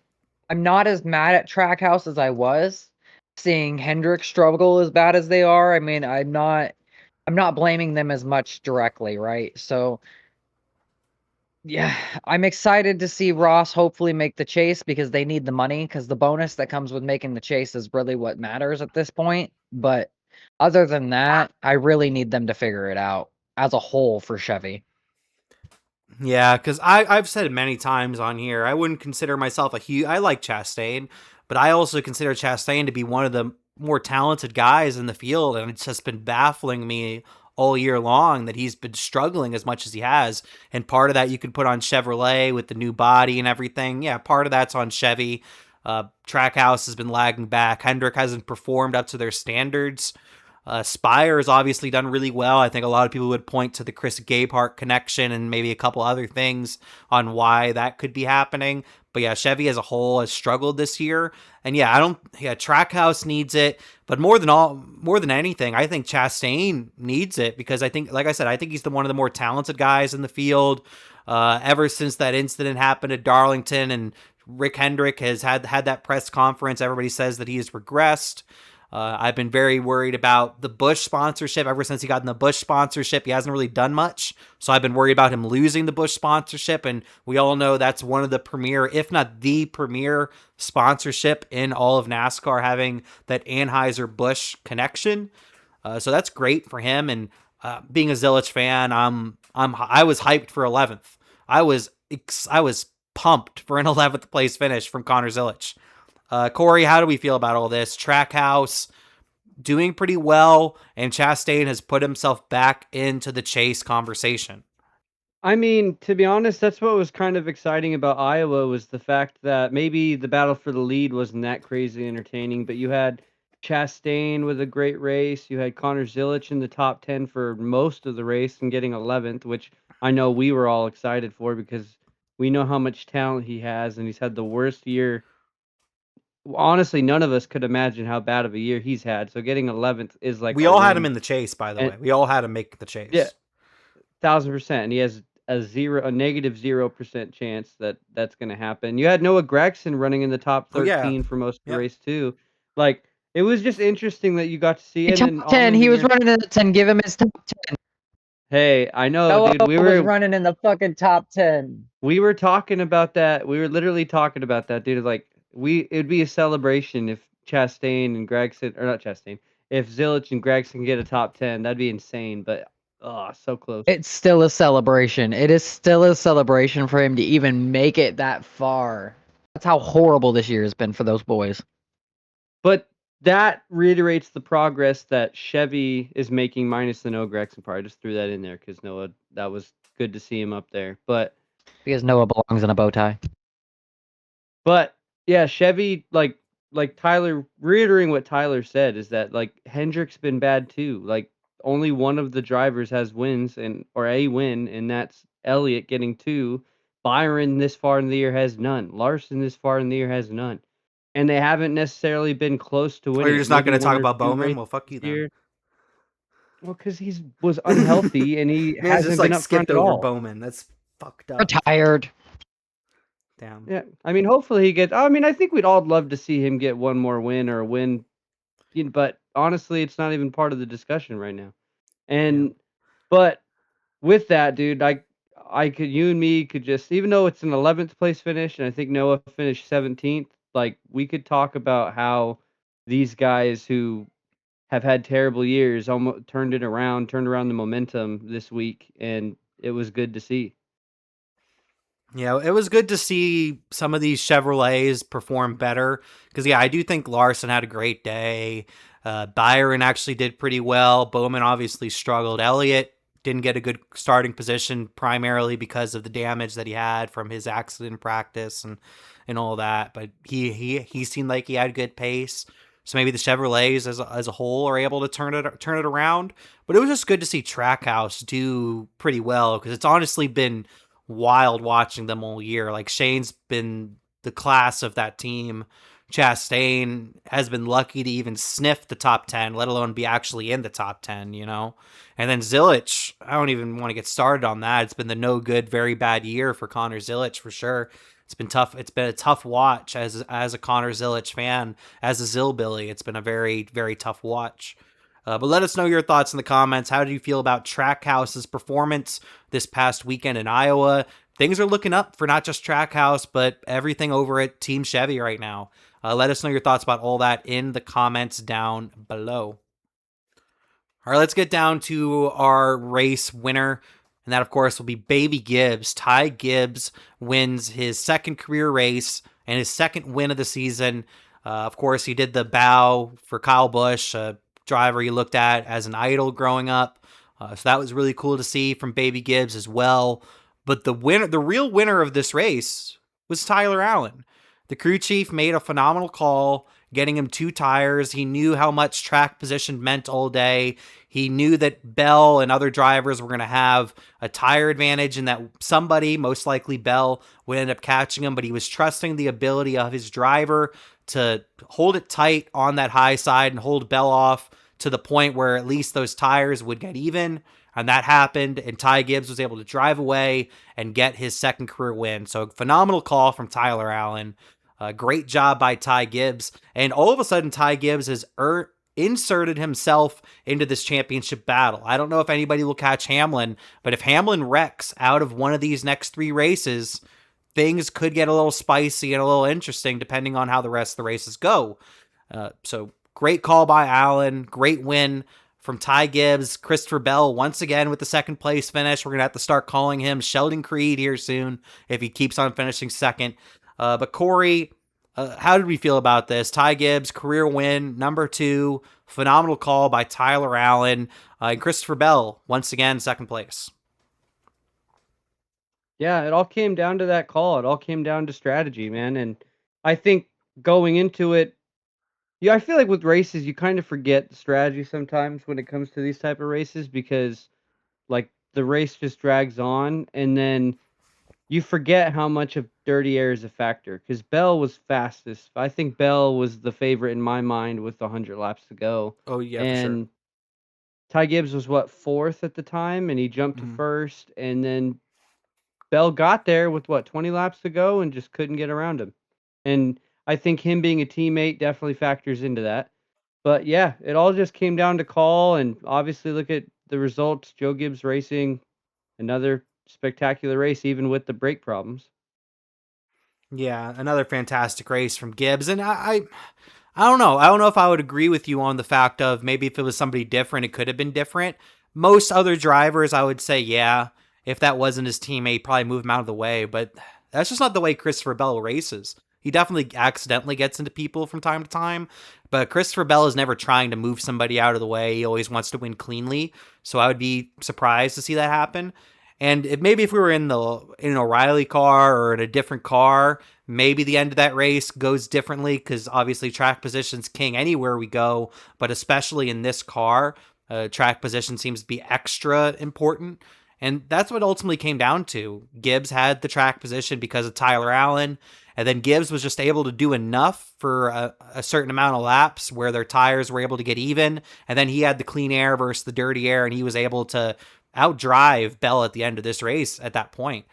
I'm not as mad at Trackhouse as I was seeing Hendrick struggle as bad as they are. I mean, I'm not blaming them as much directly, right? So yeah, I'm excited to see Ross hopefully make the chase because they need the money, because the bonus that comes with making the chase is really what matters at this point. But other than that, I really need them to figure it out as a whole for Chevy. Yeah, because I've said it many times on here. I wouldn't consider myself a huge. I like Chastain, but I also consider Chastain to be one of the more talented guys in the field, and it's just been baffling me all year long that he's been struggling as much as he has. And part of that you could put on Chevrolet with the new body and everything. Yeah, part of that's on Chevy. Trackhouse has been lagging back. Hendrick hasn't performed up to their standards. Spire has obviously done really well. I think a lot of people would point to the Chris Gabehart connection and maybe a couple other things on why that could be happening. But yeah, Chevy as a whole has struggled this year. And yeah, Trackhouse needs it, but more than anything, I think Chastain needs it because I think, like I said, I think he's one of the more talented guys in the field. Ever since that incident happened at Darlington and Rick Hendrick has had that press conference, everybody says that he has regressed. I've been very worried about the Busch sponsorship. Ever since he got in the Busch sponsorship, he hasn't really done much. So I've been worried about him losing the Busch sponsorship. And we all know that's one of the premier, if not the premier sponsorship in all of NASCAR, having that Anheuser-Busch connection. So that's great for him. And being a Zilich fan, I was hyped for 11th. I was pumped for an 11th place finish from Connor Zilich. Cory, how do we feel about all this? Trackhouse doing pretty well, and Chastain has put himself back into the chase conversation. I mean, to be honest, that's what was kind of exciting about Iowa was the fact that maybe the battle for the lead wasn't that crazy entertaining, but you had Chastain with a great race. You had Connor Zilich in the top 10 for most of the race and getting 11th, which I know we were all excited for because we know how much talent he has, and he's had the worst year. Honestly, none of us could imagine how bad of a year he's had. So getting 11th is like we all had him in the chase, by the way. We all had him make the chase. Yeah, 1,000%. And he has a -0% chance that that's going to happen. You had Noah Gragson running in the top 13 for most of the race too. Like it was just interesting that you got to see it. Top 10. He was running in the 10. Give him his top 10. Hey, I know, dude. We were running in the fucking top 10. We were talking about that. We were literally talking about that, dude. Like it'd be a celebration if Chastain and Gragson, or not Chastain, if Zilich and Gragson get a top 10. That'd be insane. But so close. It's still a celebration. It is still a celebration for him to even make it that far. That's how horrible this year has been for those boys. But that reiterates the progress that Chevy is making, minus the Noah Gragson part. I just threw that in there because Noah, that was good to see him up there. But because Noah belongs in a bow tie. But yeah, Chevy, like Tyler, reiterating what Tyler said, is that like Hendrick's been bad too. Like only one of the drivers has wins or a win, and that's Elliott getting 2. Byron this far in the year has none. Larson this far in the year has none. And they haven't necessarily been close to winning. Or you're just not going to talk about Bowman? Well, fuck you then. Well, because he was unhealthy and he hasn't just like been up skipped front at over all. Bowman. That's fucked up. Retired. Damn. Yeah, I mean, hopefully he gets. I mean, I think we'd all love to see him get one more win or a win, but honestly, it's not even part of the discussion right now. And but with that, dude, you and me could just, even though it's an 11th place finish, and I think Noah finished 17th, like we could talk about how these guys who have had terrible years almost turned around the momentum this week, and it was good to see. Yeah, it was good to see some of these Chevrolets perform better because, I do think Larson had a great day. Byron actually did pretty well. Bowman obviously struggled. Elliott didn't get a good starting position primarily because of the damage that he had from his accident in practice and all that. But he seemed like he had good pace. So maybe the Chevrolets as a whole are able to turn it around. But it was just good to see Trackhouse do pretty well because it's honestly been wild watching them all year. Like Shane's been the class of that team. Chastain has been lucky to even sniff the top 10, let alone be actually in the top 10, And then Zilich, I don't even want to get started on that. It's been the no good, very bad year for Connor Zilich for sure. It's been tough. It's been a tough watch as a Connor Zilich fan, as a Zillbilly. It's been a very, very tough watch. But let us know your thoughts in the comments. How do you feel about Trackhouse's performance this past weekend in Iowa? Things are looking up for not just Trackhouse, but everything over at Team Chevy right now. Let us know your thoughts about all that in the comments down below. All right, let's get down to our race winner. And that, of course, will be Baby Gibbs. Ty Gibbs wins his second career race and his second win of the season. Of course, he did the bow for Kyle Busch, a driver he looked at as an idol growing up. So that was really cool to see from Baby Gibbs as well. But the real winner of this race was Tyler Allen. The crew chief made a phenomenal call getting him 2 tires. He knew how much track position meant all day. He knew that Bell and other drivers were going to have a tire advantage and that somebody, most likely Bell, would end up catching him, but he was trusting the ability of his driver to hold it tight on that high side and hold Bell off to the point where at least those tires would get even. And that happened, and Ty Gibbs was able to drive away and get his second career win. So phenomenal call from Tyler Allen. Great job by Ty Gibbs. And all of a sudden, Ty Gibbs has inserted himself into this championship battle. I don't know if anybody will catch Hamlin, but if Hamlin wrecks out of one of these next 3 races, things could get a little spicy and a little interesting depending on how the rest of the races go. So great call by Allen. Great win from Ty Gibbs. Christopher Bell once again with the second place finish. We're going to have to start calling him Sheldon Creed here soon if he keeps on finishing second. But Cory, how did we feel about this? Ty Gibbs, career win, number 2. Phenomenal call by Tyler Allen. And Christopher Bell, once again, second place. Yeah, it all came down to that call. It all came down to strategy, man. And I think going into it, yeah, I feel like with races, you kind of forget the strategy sometimes when it comes to these type of races because, like, the race just drags on, and then you forget how much of dirty air is a factor. Because Bell was fastest. I think Bell was the favorite in my mind with 100 laps to go. Oh, yeah, for sure. And Ty Gibbs was, what, 4th at the time, and he jumped to 1st, and then Bell got there with, what, 20 laps to go and just couldn't get around him. And I think him being a teammate definitely factors into that. But yeah, it all just came down to call, and obviously look at the results. Joe Gibbs Racing, another spectacular race, even with the brake problems. Yeah, another fantastic race from Gibbs. And I don't know. I don't know if I would agree with you on the fact of maybe if it was somebody different, it could have been different. Most other drivers, I would say, yeah, if that wasn't his teammate, probably move him out of the way. But that's just not the way Christopher Bell races. He definitely accidentally gets into people from time to time, but Christopher Bell is never trying to move somebody out of the way. He always wants to win cleanly. So I would be surprised to see that happen. And maybe if we were in an O'Reilly car or in a different car, maybe the end of that race goes differently because obviously track position's king anywhere we go, but especially in this car, track position seems to be extra important. And that's what ultimately came down to. Gibbs had the track position because of Tyler Allen, and then Gibbs was just able to do enough for a certain amount of laps where their tires were able to get even, and then he had the clean air versus the dirty air, and he was able to outdrive Bell at the end of this race at that point.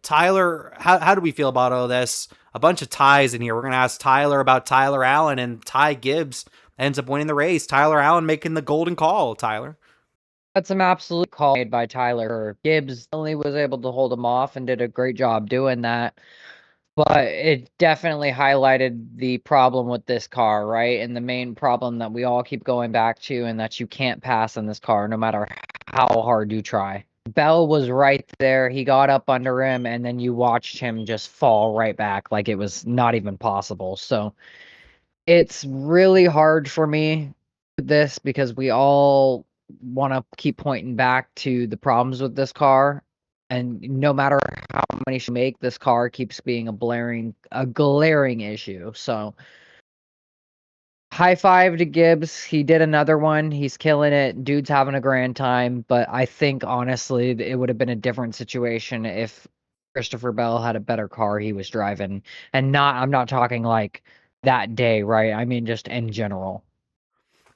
Tyler, how do we feel about all this? A bunch of ties in here. We're going to ask Tyler about Tyler Allen, and Ty Gibbs ends up winning the race. Tyler Allen making the golden call, Tyler. That's some absolute call made by Tyler. Gibbs only was able to hold him off and did a great job doing that. But it definitely highlighted the problem with this car, right? And the main problem that we all keep going back to, and that you can't pass in this car no matter how hard you try. Bell was right there. He got up under him, and then you watched him just fall right back like it was not even possible. So it's really hard for me with this because we all want to keep pointing back to the problems with this car. And no matter how many you make, this car keeps being a glaring issue. So high five to Gibbs. He did another one. He's killing it. Dude's having a grand time. But I think honestly, it would have been a different situation if Christopher Bell had a better car he was driving. And I'm not talking like that day, right? I mean, just in general.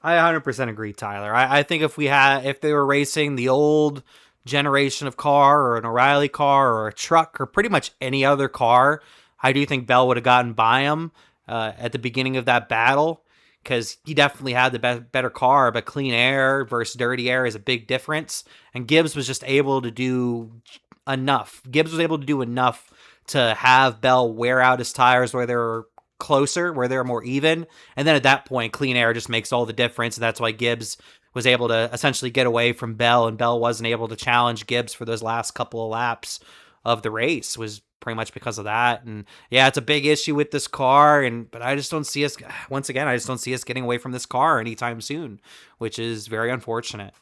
I 100% agree, Tyler. I think if they were racing the old generation of car or an O'Reilly car or a truck or pretty much any other car, I do think Bell would have gotten by him at the beginning of that battle because he definitely had the better car, but clean air versus dirty air is a big difference. And Gibbs was just able to do enough. Gibbs was able to do enough to have Bell wear out his tires where they were closer, where they're more even. And then at that point, clean air just makes all the difference. And that's why Gibbs was able to essentially get away from Bell, and Bell wasn't able to challenge Gibbs for those last couple of laps of the race, was pretty much because of that. And yeah, it's a big issue with this car, but I just don't see us, once again, I just don't see us getting away from this car anytime soon, which is very unfortunate.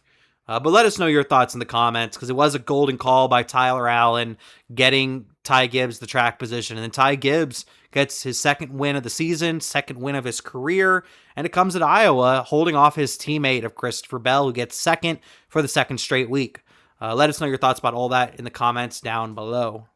But let us know your thoughts in the comments, because it was a golden call by Tyler Allen, getting Ty Gibbs the track position. And then Ty Gibbs gets his second win of the season, second win of his career, and it comes at Iowa, holding off his teammate of Christopher Bell, who gets second for the second straight week. Let us know your thoughts about all that in the comments down below.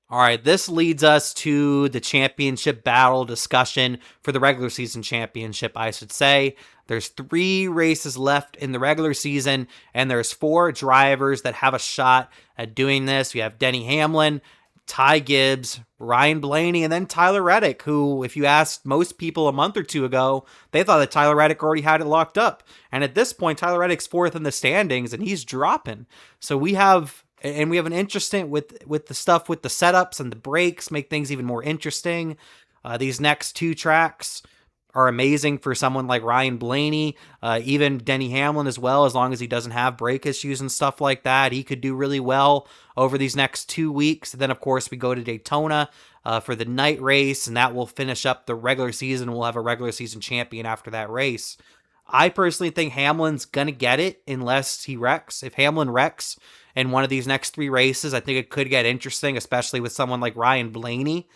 All right, this leads us to the championship battle discussion for the regular season championship, I should say. There's 3 races left in the regular season, and there's 4 drivers that have a shot at doing this. We have Denny Hamlin, Ty Gibbs, Ryan Blaney, and then Tyler Reddick, who, if you asked most people a month or two ago, they thought that Tyler Reddick already had it locked up. And at this point, Tyler Reddick's 4th in the standings, and he's dropping. So we have an interesting with the stuff with the setups and the brakes make things even more interesting. These next 2 tracks are amazing for someone like Ryan Blaney, even Denny Hamlin as well, as long as he doesn't have brake issues and stuff like that. He could do really well over these next 2 weeks. Then, of course, we go to Daytona for the night race, and that will finish up the regular season. We'll have a regular season champion after that race. I personally think Hamlin's going to get it unless he wrecks. If Hamlin wrecks in one of these next 3 races, I think it could get interesting, especially with someone like Ryan Blaney.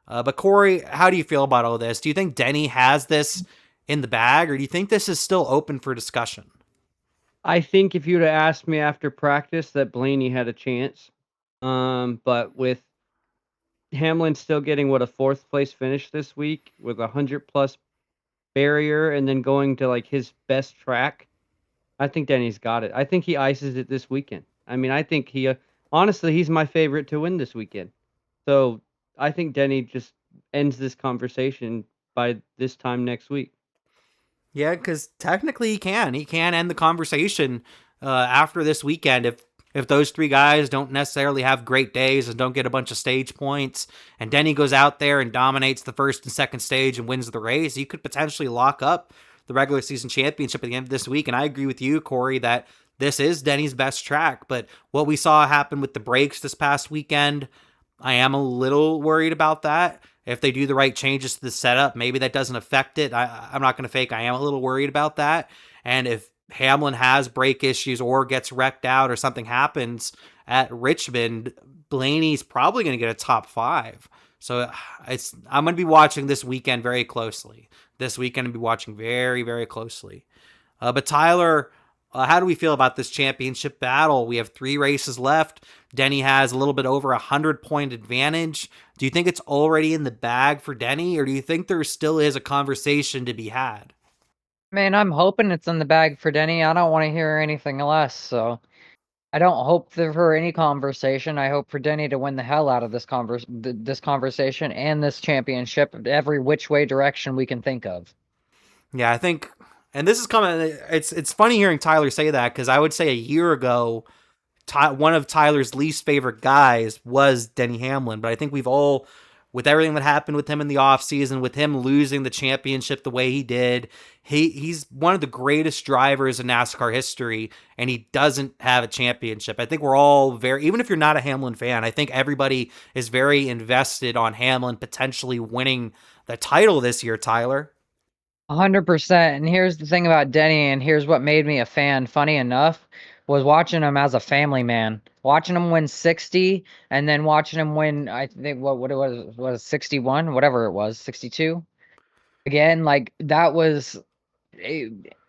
But Cory, how do you feel about all this? Do you think Denny has this in the bag, or do you think this is still open for discussion? I think if you'd have asked me after practice that Blaney had a chance, but with Hamlin still getting a 4th place finish this week with 100+ barrier and then going to like his best track, I think Denny's got it. I think he ices it this weekend. I mean, I think honestly, he's my favorite to win this weekend. So I think Denny just ends this conversation by this time next week. Yeah, because technically he can. He can end the conversation after this weekend if those 3 guys don't necessarily have great days and don't get a bunch of stage points, and Denny goes out there and dominates the first and second stage and wins the race, he could potentially lock up the regular season championship at the end of this week. And I agree with you, Cory, that this is Denny's best track. But what we saw happen with the brakes this past weekend, I am a little worried about that. If they do the right changes to the setup, maybe that doesn't affect it. I'm not going to fake. I am a little worried about that. And if Hamlin has brake issues or gets wrecked out or something happens at Richmond, Blaney's probably going to get a top 5. So I'm going to be watching this weekend very closely. This weekend, I'll be watching very, very closely. But Tyler, how do we feel about this championship battle? We have 3 races left. Denny has a little bit over 100-point advantage. Do you think it's already in the bag for Denny, or do you think there still is a conversation to be had? Man, I'm hoping it's in the bag for Denny. I don't want to hear anything less, so I don't hope for any conversation. I hope for Denny to win the hell out of this conversation and this championship every which way direction we can think of. Yeah, I think, and this is coming, it's funny hearing Tyler say that, because I would say a year ago, one of Tyler's least favorite guys was Denny Hamlin, but I think we've all, with everything that happened with him in the offseason, with him losing the championship the way he did, he's one of the greatest drivers in NASCAR history, and he doesn't have a championship. I think we're all even if you're not a Hamlin fan, I think everybody is very invested on Hamlin potentially winning the title this year, Tyler. 100%. And here's the thing about Denny, and here's what made me a fan, funny enough, was watching him as a family man. Watching him win 60, and then watching him win, I think, what it was 61, whatever it was, 62. Again, like, that was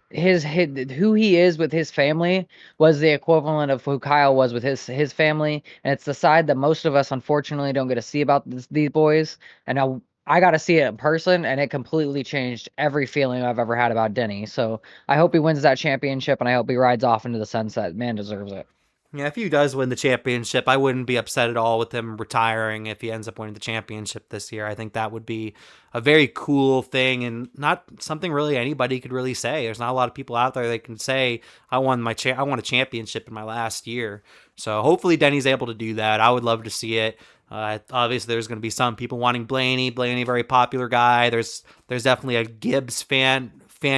his who he is with his family was the equivalent of who Kyle was with his family, and it's the side that most of us unfortunately don't get to see about these boys. And I got to see it in person, and it completely changed every feeling I've ever had about Denny. So I hope he wins that championship, and I hope he rides off into the sunset. Man deserves it. Yeah, if he does win the championship, I wouldn't be upset at all with him retiring if he ends up winning the championship this year. I think that would be a very cool thing, and not something really anybody could really say. There's not a lot of people out there that can say, I won a championship in my last year. So hopefully Denny's able to do that. I would love to see it. Obviously, there's going to be some people wanting Blaney. Blaney, very popular guy. There's definitely a Gibbs fan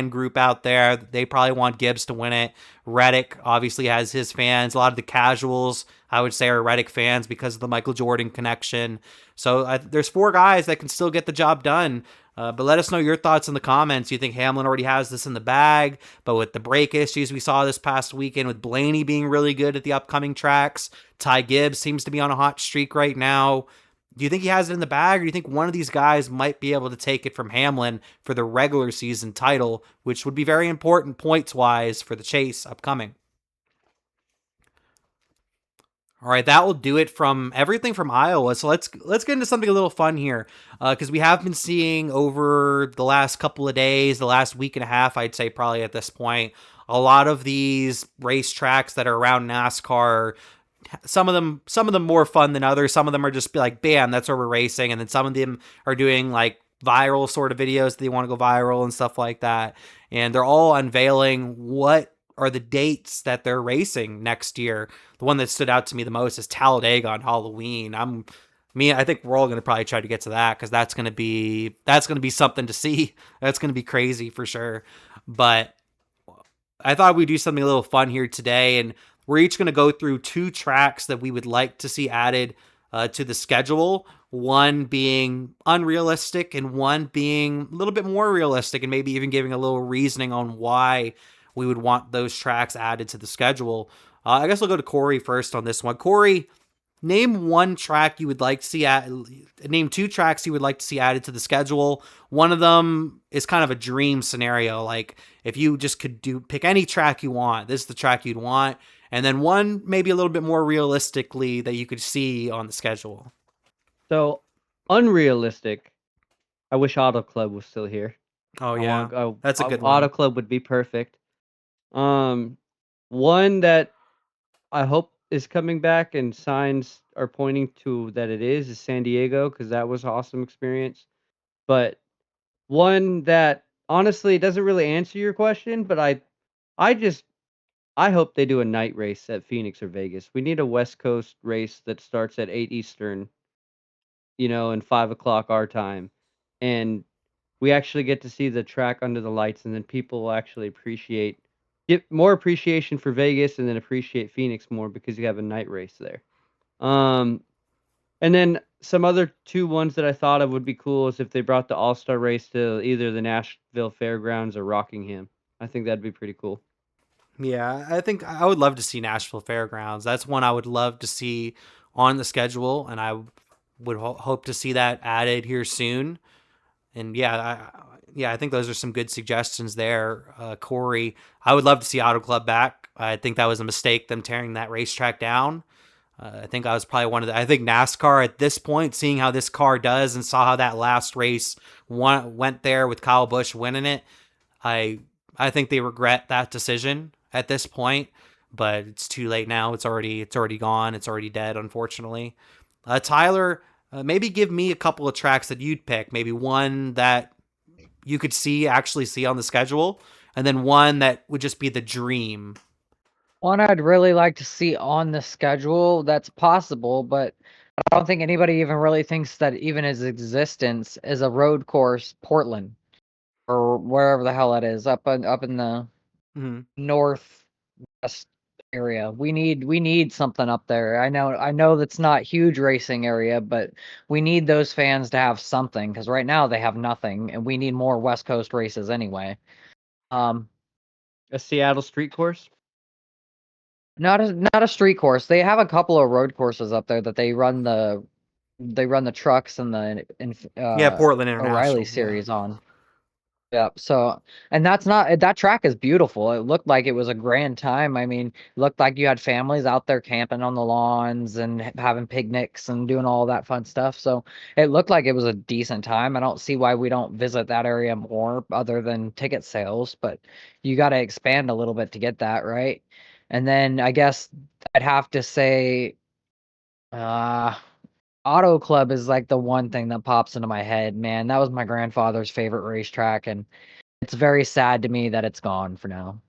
group out there. They probably want Gibbs to win it. Reddick obviously has his fans. A lot of the casuals, I would say, are Reddick fans because of the Michael Jordan connection. So there's 4 guys that can still get the job done. But let us know your thoughts in the comments. You think Hamlin already has this in the bag? But with the brake issues we saw this past weekend, with Blaney being really good at the upcoming tracks, Ty Gibbs seems to be on a hot streak right now. Do you think he has it in the bag, or do you think one of these guys might be able to take it from Hamlin for the regular season title, which would be very important points-wise for the chase upcoming? All right, that will do it from everything from Iowa. So let's get into something a little fun here, because we have been seeing over the last couple of days, the last week and a half, I'd say probably at this point, a lot of these racetracks that are around NASCAR. Some of them more fun than others. Some of them are just like, bam, that's where we're racing, and then some of them are doing like viral sort of videos. They want to go viral and stuff like that, and they're all unveiling what are the dates that they're racing next year. The one that stood out to me the most is Talladega on Halloween. I think we're all going to probably try to get to that, because that's going to be something to see. That's going to be crazy for sure. But I thought we'd do something a little fun here today, and we're each going to go through 2 tracks that we would like to see added to the schedule, one being unrealistic and one being a little bit more realistic, and maybe even giving a little reasoning on why we would want those tracks added to the schedule. I guess we'll go to Cory first on this one. Cory, name 1 track you would like to see name 2 tracks you would like to see added to the schedule. One of them is kind of a dream scenario, like if you just could pick any track you want, this is the track you'd want. And then one maybe a little bit more realistically that you could see on the schedule. So, unrealistic. I wish Auto Club was still here. Oh yeah, that's a good one. Auto Club would be perfect. One that I hope is coming back, and signs are pointing to that it is San Diego, because that was an awesome experience. But one that honestly doesn't really answer your question, but I hope they do a night race at Phoenix or Vegas. We need a West Coast race that starts at 8 Eastern, and 5 o'clock our time. And we actually get to see the track under the lights, and then people will actually get more appreciation for Vegas, and then appreciate Phoenix more because you have a night race there. And then some other 2 ones that I thought of would be cool is if they brought the All-Star race to either the Nashville Fairgrounds or Rockingham. I think that'd be pretty cool. Yeah, I think I would love to see Nashville Fairgrounds. That's one I would love to see on the schedule, and I would hope to see that added here soon. And I think those are some good suggestions there, Cory. I would love to see Auto Club back. I think that was a mistake, them tearing that racetrack down. I think I was probably I think NASCAR at this point, seeing how this car does and saw how that last race went there with Kyle Busch winning it, I think they regret that decision at this point, but it's too late now. It's already gone. It's already dead, unfortunately. Tyler, maybe give me a couple of tracks that you'd pick. Maybe one that you could actually see on the schedule, and then one that would just be the dream. One I'd really like to see on the schedule that's possible, but I don't think anybody even really thinks that even its existence is a road course, Portland, or wherever the hell it is, up in the northwest area. We need something up there. I know that's not huge racing area, but we need those fans to have something, because right now they have nothing, and we need more West Coast races anyway. A Seattle street course? Not a street course. They have a couple of road courses up there that they run the trucks and Portland International O'Reilly series on. Yeah, so, and that track is beautiful. It looked like it was a grand time. I mean, it looked like you had families out there camping on the lawns and having picnics and doing all that fun stuff. So it looked like it was a decent time. I don't see why we don't visit that area more other than ticket sales, but you got to expand a little bit to get that, right? And then I guess I'd have to say, Auto Club is like the one thing that pops into my head, man. That was my grandfather's favorite racetrack, and it's very sad to me that it's gone for now.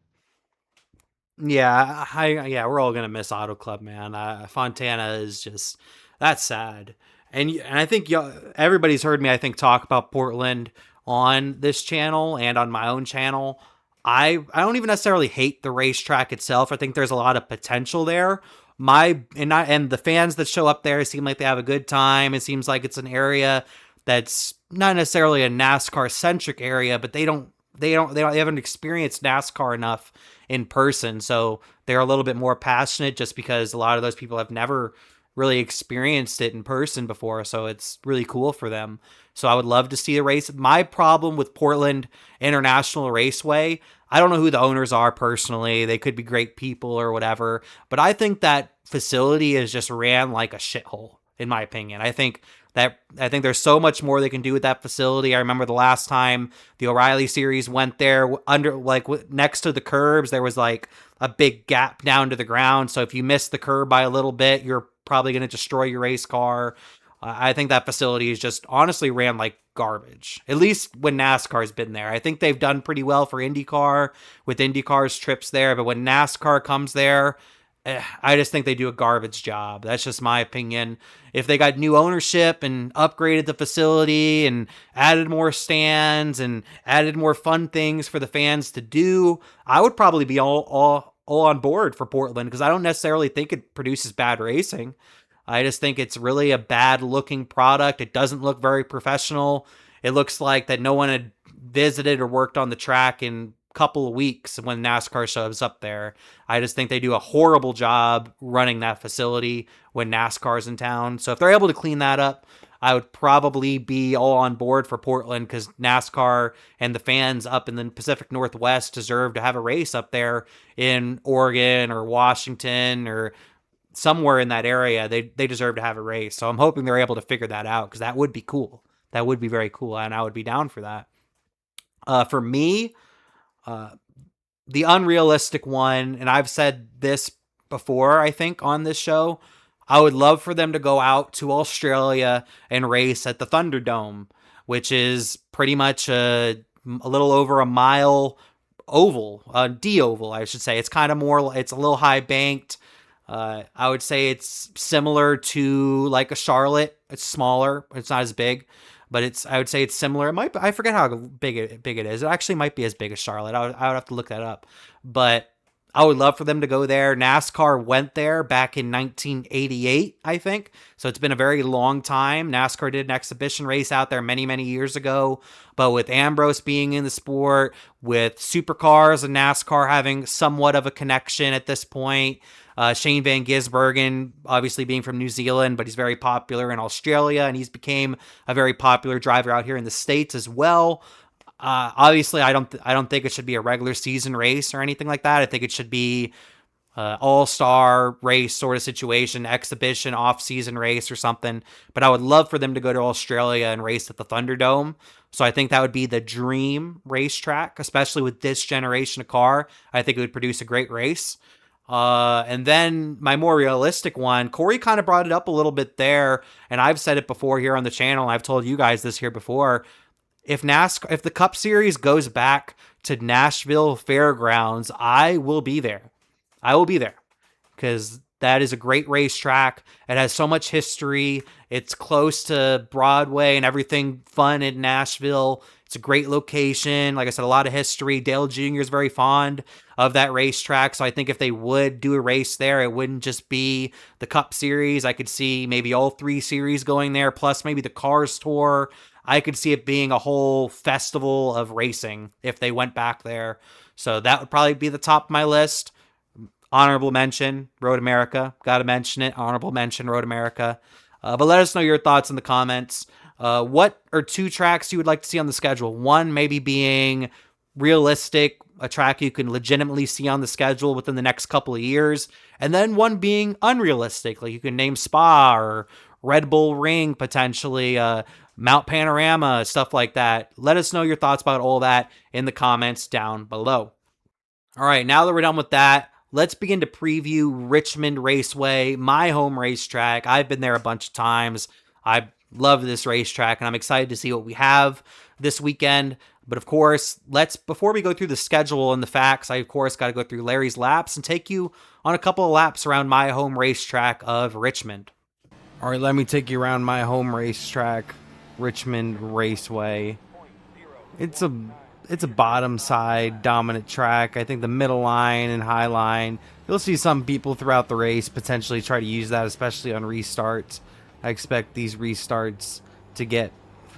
Yeah, we're all gonna miss Auto Club, man. Fontana is just, that's sad, and I think everybody's heard me, I think, talk about Portland on this channel and on my own channel. I don't even necessarily hate the racetrack itself. I think there's a lot of potential there. And the fans that show up there seem like they have a good time. It seems like it's an area that's not necessarily a NASCAR centric area, but they haven't experienced NASCAR enough in person, so they're a little bit more passionate just because a lot of those people have never really experienced it in person before, so it's really cool for them. So I would love to see a race. My problem with Portland International Raceway, I don't know who the owners are personally. They could be great people or whatever, but I think that facility is just ran like a shithole, in my opinion. I think there's so much more they can do with that facility. I remember the last time the O'Reilly series went there, under like next to the curbs, there was like a big gap down to the ground. So if you missed the curb by a little bit, you're probably going to destroy your race car. I think that facility is just honestly ran like garbage, at least when NASCAR's been there. I think they've done pretty well for IndyCar with IndyCar's trips there, but when NASCAR comes there, I just think they do a garbage job. That's just my opinion. If they got new ownership and upgraded the facility and added more stands and added more fun things for the fans to do, I would probably be all on board for Portland, because I don't necessarily think it produces bad racing. I just think it's really a bad looking product. It doesn't look very professional. It looks like that no one had visited or worked on the track in a couple of weeks when NASCAR shows up there. I just think they do a horrible job running that facility when NASCAR's in town. So if they're able to clean that up, I would probably be all on board for Portland, because NASCAR and the fans up in the Pacific Northwest deserve to have a race up there in Oregon or Washington or somewhere in that area. They deserve to have a race. So I'm hoping they're able to figure that out, because that would be cool. That would be very cool, and I would be down for that. For me, the unrealistic one, and I've said this before, I think, on this show, I would love for them to go out to Australia and race at the Thunderdome, which is pretty much a little over a mile oval, D-oval, I should say. It's kind of more, it's a little high banked. I would say it's similar to like a Charlotte. It's smaller. It's not as big, but I would say it's similar. It might, I forget how big it is. It actually might be as big as Charlotte. I would have to look that up, but I would love for them to go there. NASCAR went there back in 1988, I think. So it's been a very long time. NASCAR did an exhibition race out there many, many years ago. But with Ambrose being in the sport, with supercars and NASCAR having somewhat of a connection at this point, Shane Van Gisbergen, obviously being from New Zealand, but he's very popular in Australia, and he's became a very popular driver out here in the States as well. Obviously, I don't think it should be a regular season race or anything like that. I think it should be all-star race sort of situation, exhibition, off-season race or something. But I would love for them to go to Australia and race at the Thunderdome. So I think that would be the dream racetrack, especially with this generation of car. I think it would produce a great race. And then my more realistic one, Cory kind of brought it up a little bit there, and I've said it before here on the channel. I've told you guys this here before. If the Cup Series goes back to Nashville Fairgrounds, I will be there. I will be there, because that is a great racetrack. It has so much history. It's close to Broadway and everything fun in Nashville. It's a great location. Like I said, a lot of history. Dale Jr. is very fond of that racetrack. So I think if they would do a race there, it wouldn't just be the Cup Series. I could see maybe all three series going there, plus maybe the Cars Tour. I could see it being a whole festival of racing if they went back there. So that would probably be the top of my list. Honorable mention, Road America. Got to mention it. Honorable mention, Road America. But let us know your thoughts in the comments. What are two tracks you would like to see on the schedule? One maybe being realistic, a track you can legitimately see on the schedule within the next couple of years. And then one being unrealistic, like you can name Spa or Red Bull Ring potentially, Mount Panorama, stuff like that. Let us know your thoughts about all that in the comments down below. All right, now that we're done with that, let's begin to preview Richmond Raceway, my home racetrack. I've been there a bunch of times. I love this racetrack, and I'm excited to see what we have this weekend. But of course, before we go through the schedule and the facts, I of course got to go through Larry's laps and take you on a couple of laps around my home racetrack of Richmond. All right, let me take you around my home racetrack, Richmond Raceway. It's a bottom side dominant track. I think the middle line and high line, you'll see some people throughout the race potentially try to use that, especially on restarts. I expect these restarts to get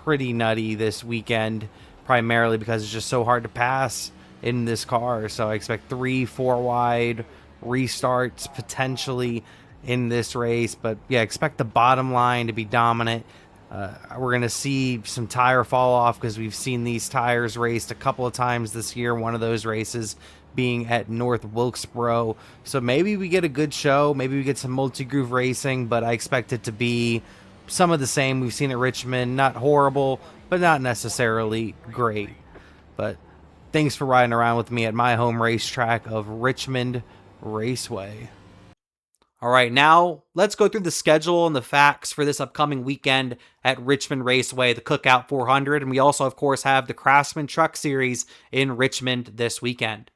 pretty nutty this weekend, primarily because it's just so hard to pass in this car. So I expect 3-4 wide restarts potentially in this race. But yeah, expect the bottom line to be dominant. We're going to see some tire fall off because we've seen these tires raced a couple of times this year. One of those races being at North Wilkesboro. So maybe we get a good show. Maybe we get some multi-groove racing, but I expect it to be some of the same we've seen at Richmond. Not horrible, but not necessarily great. But thanks for riding around with me at my home racetrack of Richmond Raceway. All right, now let's go through the schedule and the facts for this upcoming weekend at Richmond Raceway, the Cookout 400, and we also, of course, have the Craftsman Truck Series in Richmond this weekend.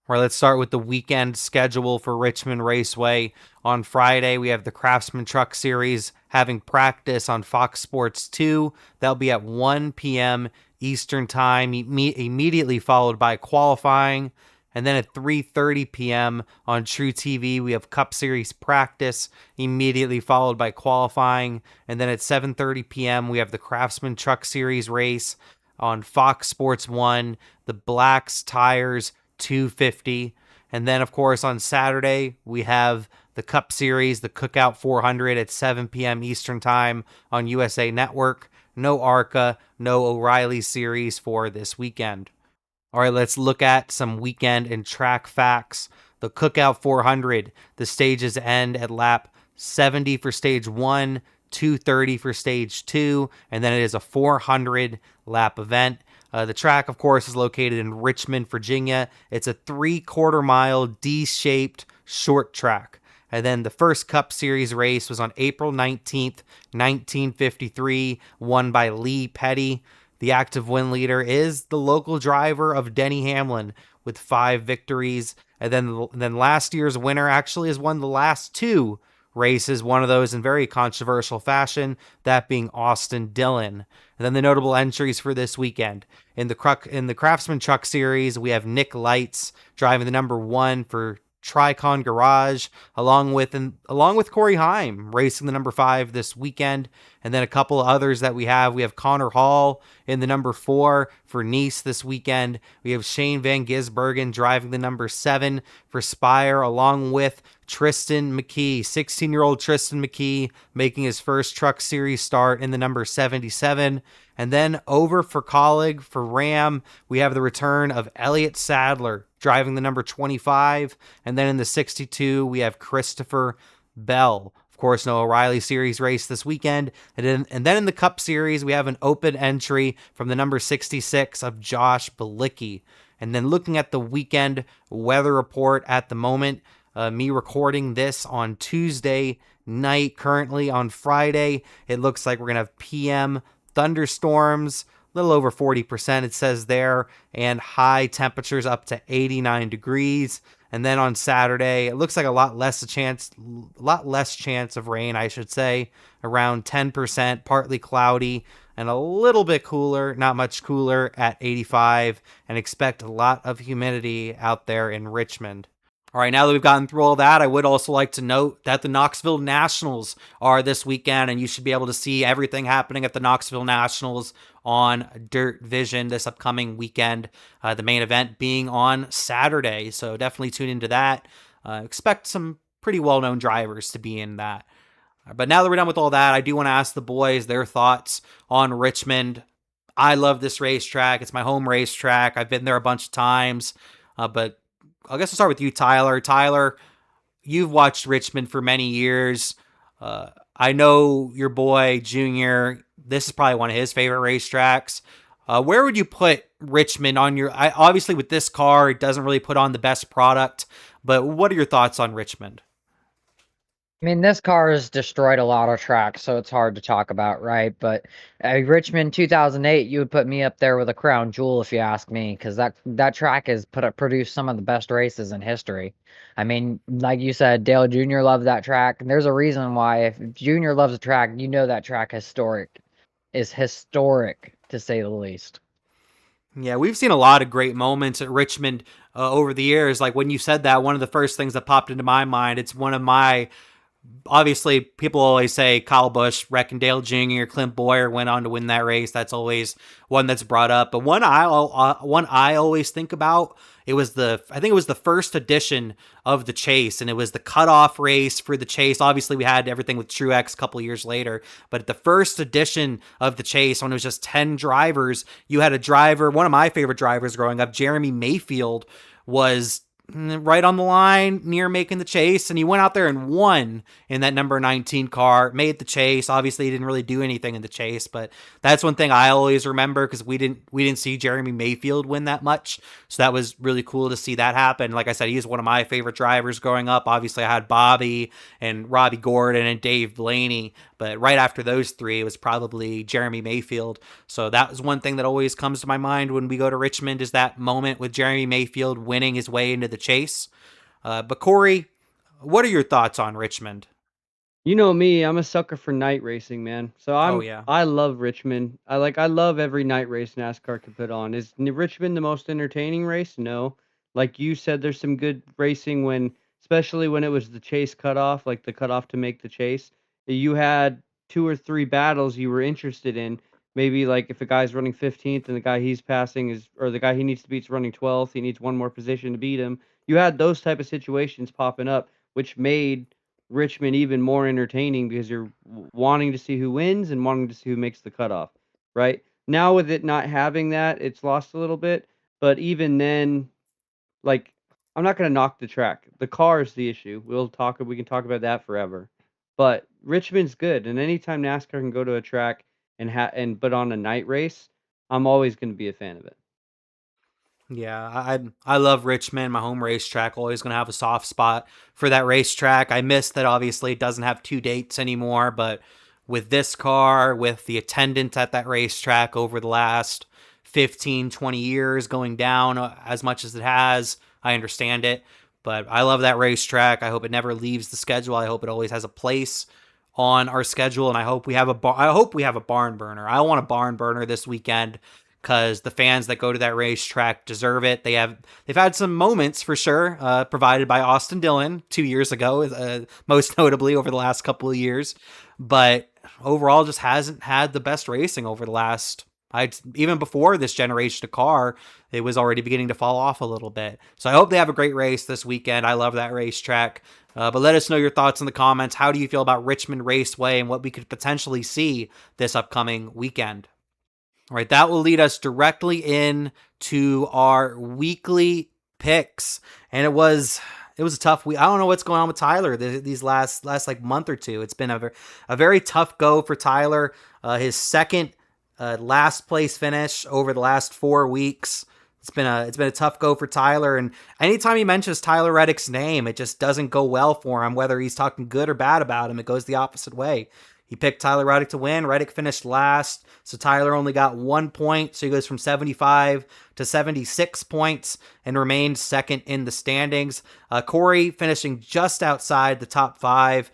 All right, let's start with the weekend schedule for Richmond Raceway. On Friday, we have the Craftsman Truck Series having practice on Fox Sports 2. That'll be at 1 p.m. Eastern Time, immediately followed by qualifying. And then at 3:30 p.m. on True TV, we have Cup Series practice, immediately followed by qualifying. And then at 7:30 p.m., we have the Craftsman Truck Series race on Fox Sports 1, the Blacks Tires 250. And then, of course, on Saturday, we have the Cup Series, the Cookout 400 at 7 p.m. Eastern Time on USA Network. No ARCA, no O'Reilly Series for this weekend. All right, let's look at some weekend and track facts. The Cookout 400, the stages end at lap 70 for stage 1, 230 for stage 2, and then it is a 400 lap event. The track, of course, is located in Richmond, Virginia. It's a 3/4 mile D-shaped short track. And then the first Cup Series race was on April 19th, 1953, won by Lee Petty. The active win leader is the local driver of Denny Hamlin with 5 victories. And then last year's winner actually has won the last 2 races, one of those in very controversial fashion, that being Austin Dillon. And then the notable entries for this weekend. In the Craftsman Truck Series, we have Nick Lights driving the number 1 for Tricon Garage, along with Cory Heim racing the number 5 this weekend. And then a couple of others that we have. We have Connor Hall in the number 4 for Nice this weekend. We have Shane Van Gisbergen driving the number 7 for Spire, along with Tristan McKee, 16-year-old Tristan McKee, making his first Truck Series start in the number 77. And then over for Colleague, for Ram, we have the return of Elliott Sadler driving the number 25. And then in the 62, we have Christopher Bell. Of course, no O'Reilly Series race this weekend. And then in the Cup Series, we have an open entry from the number 66 of Josh Balicki. And then looking at the weekend weather report at the moment, me recording this on Tuesday night, currently on Friday, it looks like we're going to have PM thunderstorms, a little over 40% it says there, and high temperatures up to 89 degrees. And then on Saturday, it looks like a lot less chance of rain, I should say, around 10%, partly cloudy, and a little bit cooler, not much cooler, at 85, and expect a lot of humidity out there in Richmond. All right, now that we've gotten through all that, I would also like to note that the Knoxville Nationals are this weekend, and you should be able to see everything happening at the Knoxville Nationals on Dirt Vision this upcoming weekend. The main event being on Saturday, so definitely tune into that. Expect some pretty well-known drivers to be in that. But now that we're done with all that, I do want to ask the boys their thoughts on Richmond. I love this racetrack. It's my home racetrack. I've been there a bunch of times, but I guess I'll start with you, Tyler. Tyler, you've watched Richmond for many years. I know your boy, Junior, this is probably one of his favorite racetracks. Where would you put Richmond on obviously with this car, it doesn't really put on the best product, but what are your thoughts on Richmond? I mean, this car has destroyed a lot of tracks, so it's hard to talk about, right? But Richmond 2008, you would put me up there with a crown jewel if you ask me, because that track has produced some of the best races in history. I mean, like you said, Dale Jr. loved that track, and there's a reason why. If Jr. loves a track, you know that track is historic, to say the least. Yeah, we've seen a lot of great moments at Richmond over the years. Like when you said that, one of the first things that popped into my mind, it's one of my obviously, people always say Kyle Busch, Reckendale Jr., Clint Boyer went on to win that race. That's always one that's brought up. But one I always think about, I think it was the first edition of the Chase, and it was the cutoff race for the Chase. Obviously, we had everything with Truex a couple years later, but at the first edition of the Chase, when it was just 10 drivers, you had a driver, one of my favorite drivers growing up, Jeremy Mayfield, was right on the line near making the chase, and he went out there and won in that number 19 car, made the chase. Obviously he didn't really do anything in the chase, but that's one thing I always remember, because we didn't see Jeremy Mayfield win that much, so that was really cool to see that happen. Like I said, he's one of my favorite drivers growing up. Obviously I had Bobby and Robbie Gordon and Dave Blaney, but right after those three, it was probably Jeremy Mayfield. So that was one thing that always comes to my mind when we go to Richmond, is that moment with Jeremy Mayfield winning his way into the chase. But Cory, what are your thoughts on Richmond? You know me, I'm a sucker for night racing, man. So Oh yeah. I love Richmond. I love every night race NASCAR can put on. Is Richmond the most entertaining race? No. Like you said, there's some good racing especially when it was the chase cutoff, like the cutoff to make the chase. You had two or three battles you were interested in. Maybe like if a guy's running 15th and the guy he's passing or the guy he needs to beat's running 12th, he needs one more position to beat him. You had those type of situations popping up, which made Richmond even more entertaining because you're wanting to see who wins and wanting to see who makes the cutoff, right? Now with it not having that, it's lost a little bit. But even then, like I'm not gonna knock the track. The car is the issue. We can talk about that forever. But Richmond's good, and anytime NASCAR can go to a track and put on a night race, I'm always gonna be a fan of it. Yeah, I love Richmond, my home racetrack. Always going to have a soft spot for that racetrack. I miss that obviously it doesn't have 2 dates anymore, but with this car, with the attendance at that racetrack over the last 15, 20 years going down as much as it has, I understand it. But I love that racetrack. I hope it never leaves the schedule. I hope it always has a place on our schedule, and I hope we have a barn burner. I want a barn burner this weekend, because the fans that go to that racetrack deserve it. They've had some moments for sure, provided by Austin Dillon 2 years ago, most notably over the last couple of years, but overall just hasn't had the best racing over the last. Even before this generation of car, it was already beginning to fall off a little bit. So I hope they have a great race this weekend. I love that racetrack. But let us know your thoughts in the comments. How do you feel about Richmond Raceway and what we could potentially see this upcoming weekend? All right, that will lead us directly in to our weekly picks, and it was a tough week. I don't know what's going on with Tyler these last like month or two. It's been a very tough go for Tyler. His second last place finish over the last 4 weeks. It's been a tough go for Tyler, and anytime he mentions Tyler Reddick's name, it just doesn't go well for him. Whether he's talking good or bad about him, it goes the opposite way. He picked Tyler Reddick to win. Reddick finished last, so Tyler only got 1 point. So he goes from 75 to 76 points and remained second in the standings. Cory finishing just outside the top 5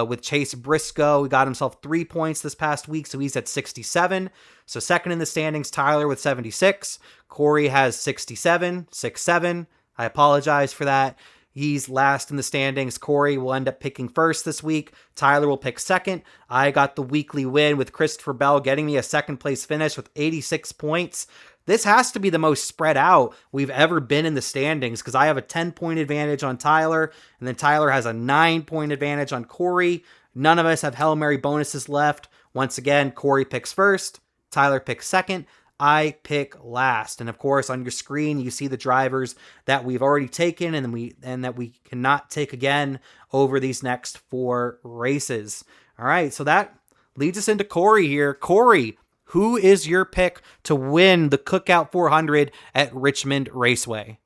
with Chase Briscoe. He got himself 3 points this past week, so he's at 67. So second in the standings, Tyler with 76. Cory has 67, 6-7. I apologize for that. He's last in the standings. Cory will end up picking first this week. Tyler will pick second. I got the weekly win with Christopher Bell getting me a second place finish with 86 points. This has to be the most spread out we've ever been in the standings, because I have a 10-point advantage on Tyler, and then Tyler has a 9-point advantage on Cory. None of us have Hail Mary bonuses left. Once again, Cory picks first. Tyler picks second. I pick last. And of course, on your screen, you see the drivers that we've already taken and that we cannot take again over these next 4 races. All right, so that leads us into Cory here. Cory, who is your pick to win the Cookout 400 at Richmond Raceway?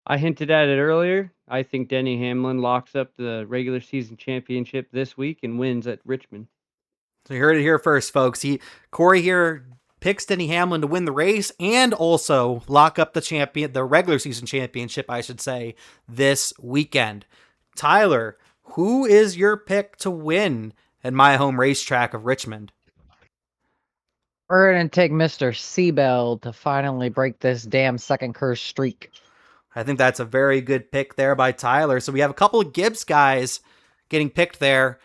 I hinted at it earlier. I think Denny Hamlin locks up the regular season championship this week and wins at Richmond. So you heard it here first, folks. Cory here picks Denny Hamlin to win the race and also lock up the regular season championship, I should say, this weekend. Tyler, who is your pick to win at my home racetrack of Richmond? We're going to take Mr. Seabell to finally break this damn second curse streak. I think that's a very good pick there by Tyler. So we have a couple of Gibbs guys getting picked there.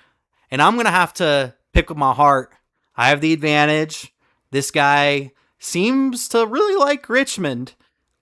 And I'm going to have to pick with my heart. I have the advantage. This guy seems to really like Richmond.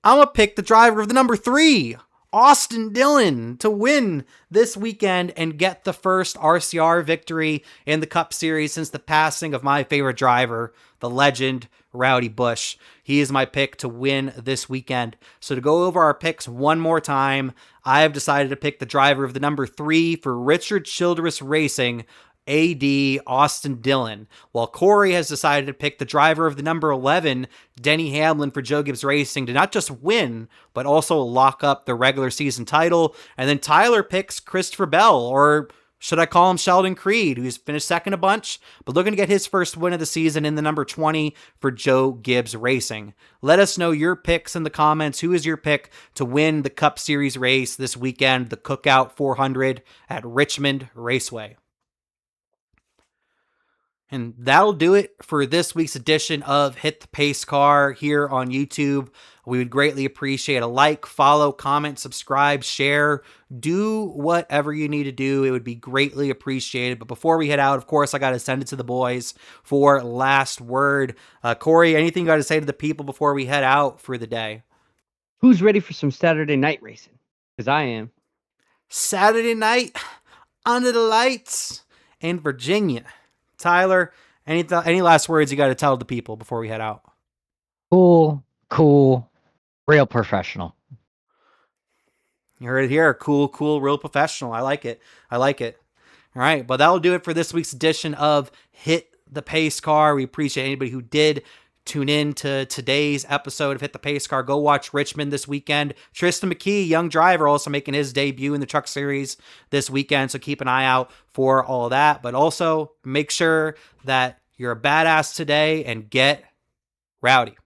I'm going to pick the driver of the number 3, Austin Dillon, to win this weekend and get the first RCR victory in the Cup Series since the passing of my favorite driver, the legend, Rowdy Busch. He is my pick to win this weekend. So to go over our picks one more time, I have decided to pick the driver of the number 3 for Richard Childress Racing, AD Austin Dillon, while Cory has decided to pick the driver of the number 11, Denny Hamlin, for Joe Gibbs Racing to not just win, but also lock up the regular season title. And then Tyler picks Christopher Bell, or should I call him Sheldon Creed, who's finished second a bunch, but looking to get his first win of the season in the number 20 for Joe Gibbs Racing. Let us know your picks in the comments. Who is your pick to win the Cup Series race this weekend, the Cookout 400 at Richmond Raceway? And that'll do it for this week's edition of Hit the Pace Car here on YouTube. We would greatly appreciate a like, follow, comment, subscribe, share. Do whatever you need to do. It would be greatly appreciated. But before we head out, of course, I got to send it to the boys for last word. Cory, anything you got to say to the people before we head out for the day? Who's ready for some Saturday night racing? Because I am. Saturday night under the lights in Virginia. Tyler, any last words you got to tell the people before we head out? Cool, real professional. You heard it here. Cool, real professional. I like it. All right, but that'll do it for this week's edition of Hit the Pace Car. We appreciate anybody who did tune in to today's episode of Hit the Pace Car. Go watch Richmond this weekend. Tristan McKee, young driver, also making his debut in the Truck Series this weekend, so keep an eye out for all of that. But also make sure that you're a badass today and get rowdy.